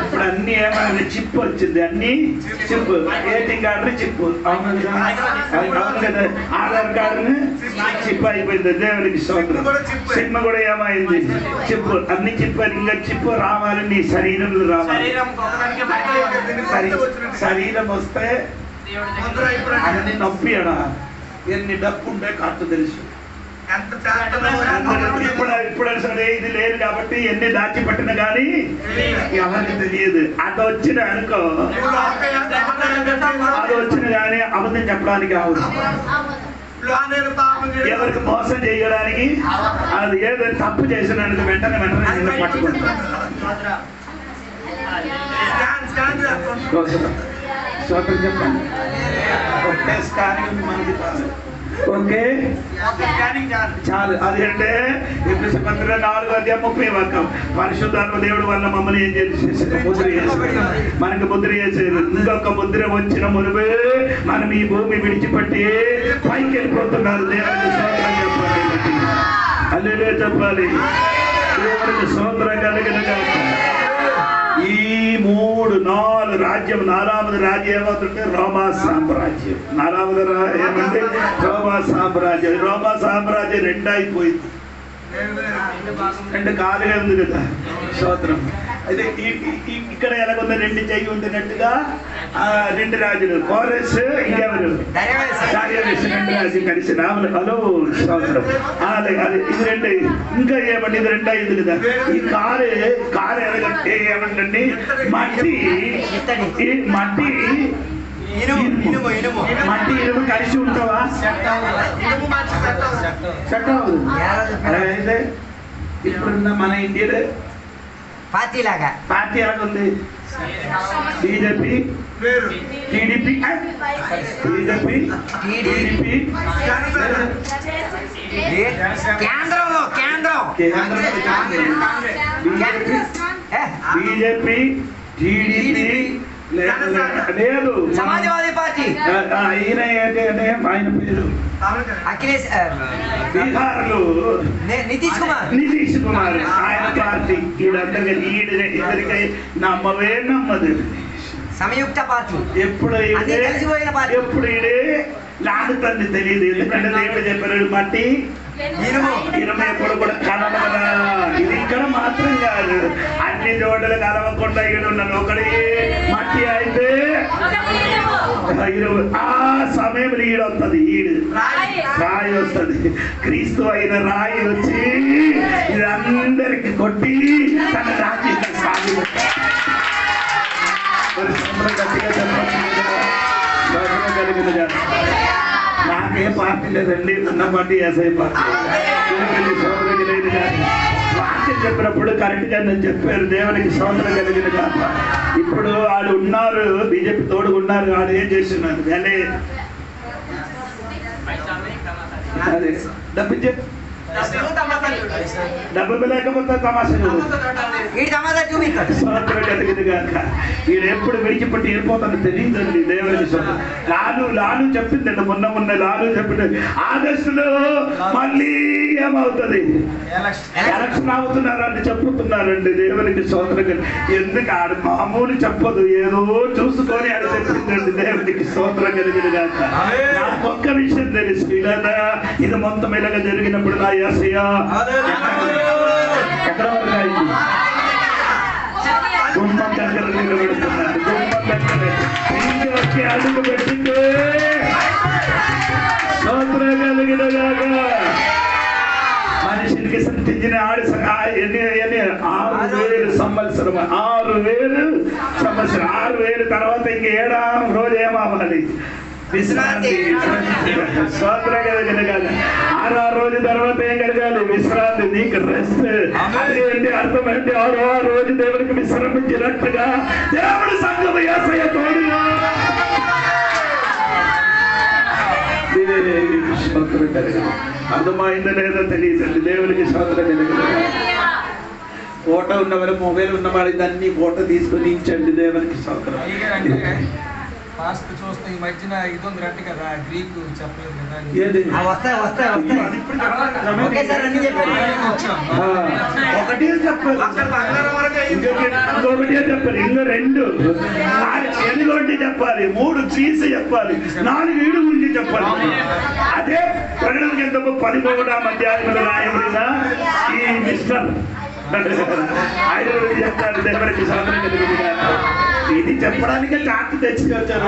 ఇప్పుడు అన్ని ఏమైనా చిప్ వచ్చింది, అన్ని చిప్. ఏటీఎం కార్డు చిప్, అవును కదా. ఆధార్ కార్డుని చిప్ అయిపోయింది. దేవునికి స్తోత్రం. సినిమా కూడా ఏమైంది? చిప్. అన్ని చిప్. ఇంకా చిప్ రావాలి, నీ శరీరంలో రావాలి. శరీరం వస్తే అన్ని నొప్పి అడా, ఎన్ని డబ్బు ఉంటే కట్టు తెలుసు. ఇప్పుడు సరే ఇది లేదు కాబట్టి ఎన్ని దాచిపెట్టిన కానీ ఎవరికి తెలియదు. అది వచ్చిన అనుకో, అది వచ్చిన కానీ అబద్ధం చెప్పడానికి అవదు, ఎవరికి మోసం చేయడానికి. అది ఏదో తప్పు చేసినందుకు వెంటనే పట్టుకుంటారు. స్వాతంత్రం చెప్పండి. ఒకటే స్కానింగ్ మనకి ఓకే చాలు. అది అంటే ఎఫెసీయుల పత్రిక 4:30 పరిశుద్ధాత్మ దేవుడు వల్ల మమ్మల్ని ఏం చేసేసారు? ముద్ర చేశారు. మనకు ముద్ర చేసేది. ఇంకొక ముద్ర వచ్చిన మునుపే మనం ఈ భూమి విడిచిపెట్టి పైకి వెళ్ళిపోతున్నారు. దేవునికి స్తోత్రం చెప్పాలి, హల్లెలూయా చెప్పాలి. దేవునికి స్తోత్రం కలిగిన ఈ 3-4 రాజ్యం. 4వ రాజ్యం ఏమవుతుంటే రోమా సామ్రాజ్యం. 4వ ఏమంటే రోమా సామ్రాజ్యం. రోమా సామ్రాజ్యం 2 అయిపోయింది. 2 ఖాళీగా ఉంది కదా. స్తోత్రం. అయితే ఇక్కడ ఎలాగుంది? 2 చెయ్యి ఉంటున్నట్టుగా 2 రాజులు, కోరెస్, ఇంకెవరు? దార్యావేషు. 2 రాజులు కలిసి రాములు. హలో స్తోత్రం. అది ఇది 2. ఇంకా ఏమంటే ఇది 2 అయింది కదా. ఈ కారు ఎలాగంటే ఏమంటండి? మట్టి ఇనుము కలిసి ఉంటావా? సెట్ అవ్వదు. అయితే ఇప్పుడున్న మన ఇండియా పార్టీ ఎలాగుంది? బీజేపీ, టీడీపీ, బీజేపీ, టీడీపీ లేదు, సమాజ్వాదీ పార్టీ. ఈయన ఏంటంటే ఆయన పేరు అఖిలేష్, బీహార్లో నితీష్ కుమార్. ఆయన పార్టీ. ఈడందరికీ ఇద్దరికై నమ్మవే నమ్మదు. సంయుక్త పార్టీ. ఎప్పుడు ఈడే లాగుతుంది తెలియదు. ఎందుకంటే దేవుడు చెప్పారు మట్టి ఇనుము ఎప్పుడు కూడా కలవదా. ఇది ఇక్కడ మాత్రం కాదు, అన్ని చోట్ల కలవకుండా ఈడున్నాను. ఒకటి మట్టి అయితే ఆ సమయంలో ఈడొస్తుంది. రాయి వస్తుంది. క్రీస్తు అయిన రాయి వచ్చి ఇది అందరికి కొట్టి తన రాజ్యం సాగి నాకే పార్టీ లేదండి, ఉన్న పార్టీ ఎస్ఐ పార్టీ. వాక్యం చెప్పినప్పుడు కరెక్ట్ గా నేను చెప్పారు. దేవునికి స్తోత్రం కలిగిన కాక ఇప్పుడు వాళ్ళు ఉన్నారు, బీజేపీ తోడుకున్నారు. వాళ్ళు ఏం చేస్తున్నారు? అదే డబ్బు లేకపోతే తమాషా ఈడు ఎప్పుడు విడిచిపెట్టి వెళ్ళిపోతాను తెలియదండి. దేవుని లాలు చెప్పిందండి. మొన్న లాలు చెప్పింది ఆగస్టులో మళ్ళీ ఏమవుతుంది? ఎలక్షన్ అవుతున్నారని చెప్పుతున్నారండి. దేవునికి స్తోత్రం. ఎందుకు ఆడు మామూలు చెప్పదు, ఏదో చూసుకొని ఆడ చెప్పిందండి. దేవునికి స్తోత్రం కలిగిన కాక నాకు ఒక్క విషయం తెలుసు. ఇలా ఇది మొత్తం ఇలాగ జరిగినప్పుడు నా యేసయ్య గుమ్మం దగ్గర నిలబెడుతున్నాడు. గుమ్మం దగ్గర వచ్చి అడుగు పెట్టింది. స్తోత్రం కలిగిన కాక మనిషికి సంతించిన 6,000 సంవత్సరాలు సంవత్సరం 6000 సంవత్సరం 6000 తర్వాత ఇంక 7వ రోజు ఏమవ్వాలి? విశ్రాంతి. స్వాతంత్రం కలగాలి. 6వ రోజు తర్వాత ఏం కలగాలి? విశ్రాంతి. నీకు రెస్ట్. అదేంటి అర్థం అంటే 6వ రోజు దేవుడికి విశ్రమించినట్టుగా దేవుడి సంఘం యేసయ్య తోడుగా. స్వాతంత్రం కలగాలి. అర్థమైందో లేదో తెలియదండి. దేవునికి స్వాతంత్రం కలగాలి. ఫోటో ఉన్నవారు, మొబైల్ ఉన్నవారు అన్ని ఫోటో తీసుకొని ఇచ్చండి. దేవునికి స్వాతంత్రం. ఫాస్ట్ చూస్తే ఈ మధ్యన ఇది ఉంది రండి కదా, గ్రీక్ చెప్పలేదు కదా. ఒకటే చెప్పాలి, ఇంకొకటే చెప్పాలి, ఇంకా 2 ఎలుగొంటి చెప్పాలి, 3 గ్రీస్ చెప్పాలి, 4 ఈడు గురించి చెప్పాలి. అదే ప్రకటన గ్రంథము 11వ అధ్యాయంలో రాయబడిన ఈ మిస్టర్ 5 చెప్తారు. దేవునికి స్వాతంత్రం కలిగింది. ఇది చెప్పడానికి చార్ట్ తెచ్చుకొచ్చారు.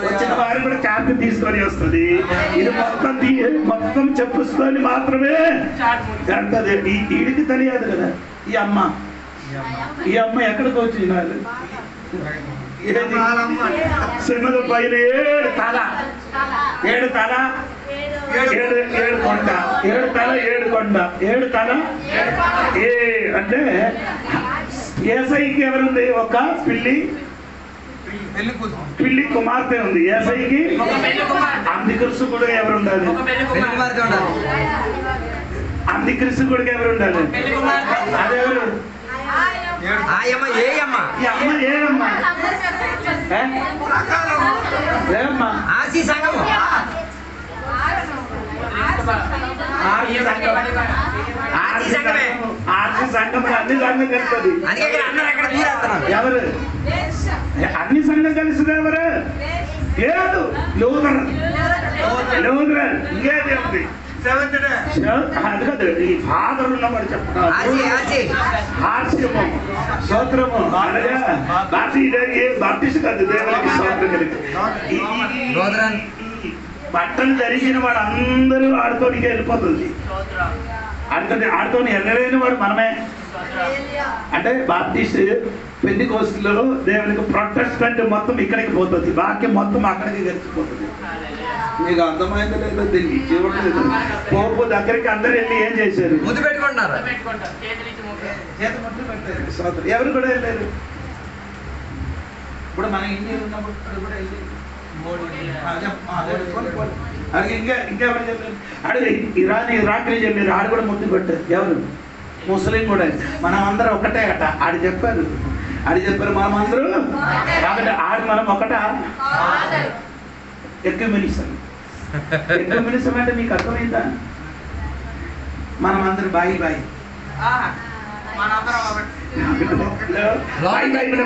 వచ్చిన వారు కూడా చార్ట్ తీసుకొని వస్తుంది. ఇది మొత్తం చెప్పుకొని మాత్రమే అంటది. వీడికి తెలియదు కదా. ఈ అమ్మ ఎక్కడికి వచ్చినారు? సింహద పైన 7 తల 7 తల 7 కొండ 7 తల 7 కొండ 7 తల అంటే యేసయ్యకి ఎవరుంది? ఒక పిల్లి కుమార్తె ఉంది. యేసయ్యకి అంత్యక్రీస్తుడిగా ఎవరు ఉండాలి? అంత్యక్రీస్తుడిగా ఎవరు ఉండాలి? అదెవరు? ఈ అమ్మ ఏమమ్మా? ఆసి సంఘం అన్ని సంఘం కలుస్తుంది. ఎవరు అన్ని సంఘం కలిసింది? ఎవరు? లేదు, లూథరన్. ఇంకేది ఉంది? అది కాదు. ఈ ఫాదర్ ఉన్నవాడు చెప్పడం స్తోత్రము. బాప్టిస్ట్ కాదు. దేవునికి స్తోత్రం కలిగి బట్టలు ధరించిన వాడు అందరూ ఆడుతోనికి వెళ్ళిపోతుంది. ఆడుతో వెళ్ళలేని వాడు మనమే. అంటే బాప్టిస్ట్, పెంటెకోస్టులో దేవునికి ప్రొటెస్టెంట్ మొత్తం ఇక్కడికి పోతుంది. వాక్యం మొత్తం అక్కడికి గెలిచిపోతుంది. మీకు అర్థమైందో లేదో తెలియదు. పోపు దగ్గరికి అందరు వెళ్ళి ఏం చేశారు? ముద్దు పెట్టుకుంటున్నారు. ఎవరు కూడా వెళ్ళారు. ఇప్పుడు మన ఇండియా ఉన్నప్పుడు కూడా వెళ్ళి ఇంకెవరు చెప్పారు? అడిగి ఇరాక్ వెళ్ళారు. ఆడు కూడా ముద్దు పెట్టారు. ఎవరు? ముస్లిం కూడా. మనం అందరం ఒకటే అట. ఆడు చెప్పారు మనం అందరూ. కాబట్టి మనం ఒకట. ఎక్యుమెనిజం అంటే మీకు అర్థమైందా? మనం అందరూ బాయి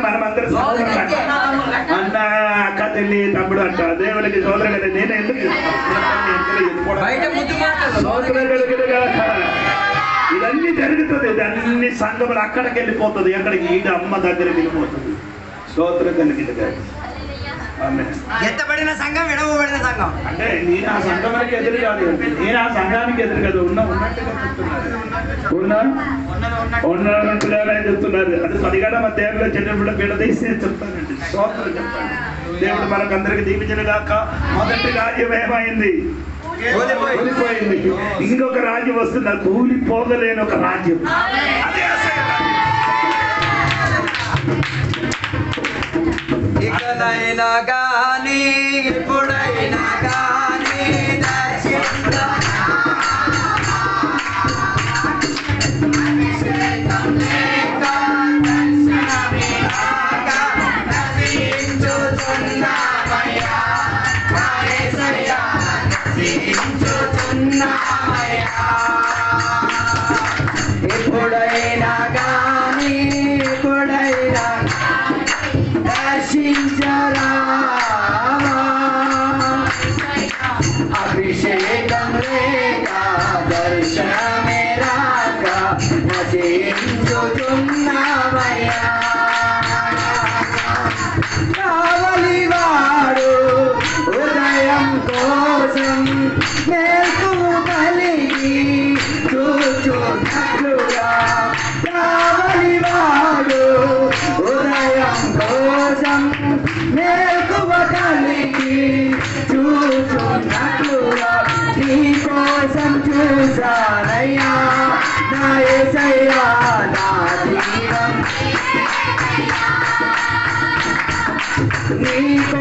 మనమందరూ అన్న అక్క చెల్లి తమ్ముడు అంట. దేవునికి సోదరు కదా. నేను ఎందుకు ఇదన్నీ జరుగుతుంది. అన్ని సంఘములు అక్కడికి వెళ్ళిపోతుంది. ఎక్కడికి? ఈడ అమ్మ దగ్గరికి వెళ్ళిపోతుంది. స్తోత్రం కలిగింది. ఎత్తబడిన సంఘం, విడవబడిన సంఘం. అంటే నేను ఆ సంఘానికి ఎదురు కాదు, నేను ఆ సంఘానికి ఎదురు కాదు. ఉన్నట్టుగా ఉన్నట్టుగానే చెప్తున్నారు. అది 17వ అధ్యాయంలో చిన్నప్పుడు విడదీసి చెప్తానండి. స్తోత్రం చెప్తాను. దేవుడు మనకందరికి దీవించిన గాక. మొదటి రాజ్యం ఏమైంది? కూలిపోయింది. ఇంకొక రాజ్యం వస్తుంది. కూలిపోగలేని ఒక రాజ్యం. అదే ఇకనైనా గాని ఎప్పుడైనా గాని ఎప్పుడైనా గాని ఎప్పుడైనా దర్శించరా అభిషేకం లేక దర్శనమే రాక నశించుతున్నామయ్యా. కావలివాడు ఉదయం కోసం మేల్కు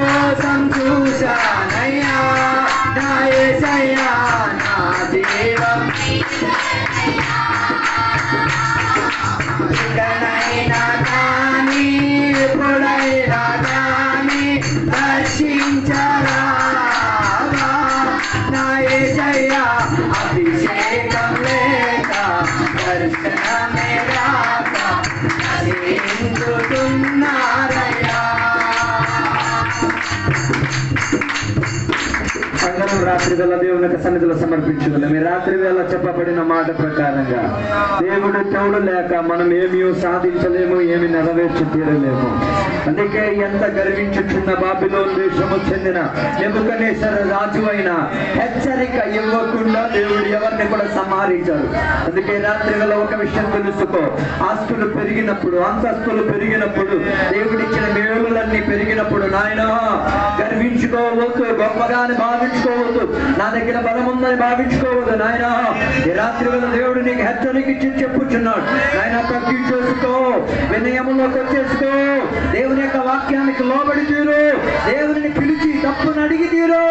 కోసం చూశానయ్యా నా యేసయ్యా నా దేవా ఇకనైనా కానీ ఎప్పుడైనా కానీ దర్శించరావా నా యేసయ్యా అభిషేకం లేక దర్శనమే రాక నశించుతున్నారయ్యా. అందరం రాత్రి వేళ దేవుని సన్నిధిలో సమర్పించుకున్నాం. ఈ రాత్రి వేళ చెప్పబడిన మాట ప్రకారంగా దేవుడు తోడు లేక మనం ఏమీ సాధించలేము, ఏమి నెరవేర్చి తీరలేము. అందుకే ఎంత గర్వించుచున్న బాబిలోను దేశము చెందిన నెబుకద్నెజర్ రాజు అయిన హెచ్చరిక ఇవ్వకుండా దేవుడు ఎవరిని కూడా సంహరించారు. అందుకే రాత్రి వేళ ఒక విషయం తెలుసుకో, ఆస్తులు పెరిగినప్పుడు, అంతస్తులు పెరిగినప్పుడు, దేవుడిచ్చిన మేలులన్నీ పెరిగినప్పుడు నాయన గర్వించుకోవద్దు, గొప్పగాని భావించుకోవద్దు, నా దగ్గర బలం ఉందని భావించుకోవద్దు. నాయన ఈ రాత్రి వేళ దేవుడు నీకు హెచ్చరిక ఇచ్చి చెప్పుచున్నాడు, నాయన తగ్గించేసుకో, వినయములోకి వచ్చేసుకో, దేవుని యొక్క వాక్యానికి లోబడి తీరు, దేవుని పిలిచి తప్పును అడిగి తీరు.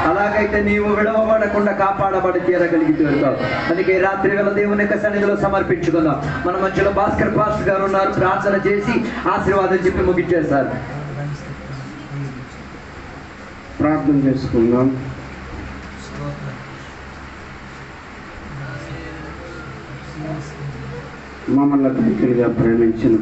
అలాగైతే నీవు విడవబడకుండా కాపాడబడి తీరగలిగి తీరుతావు. అందుకే రాత్రి వేళ దేవుని యొక్క సన్నిధిలో సమర్పించుకుందాం. మన మధ్యలో భాస్కర్ పాస్టర్ గారు ఉన్నారు, ప్రార్థన చేసి ఆశీర్వాదం చెప్పి ముగించేస్తారు. ప్రార్థన చేసుకుందాం. మమ్మల్ని ప్రేమించిన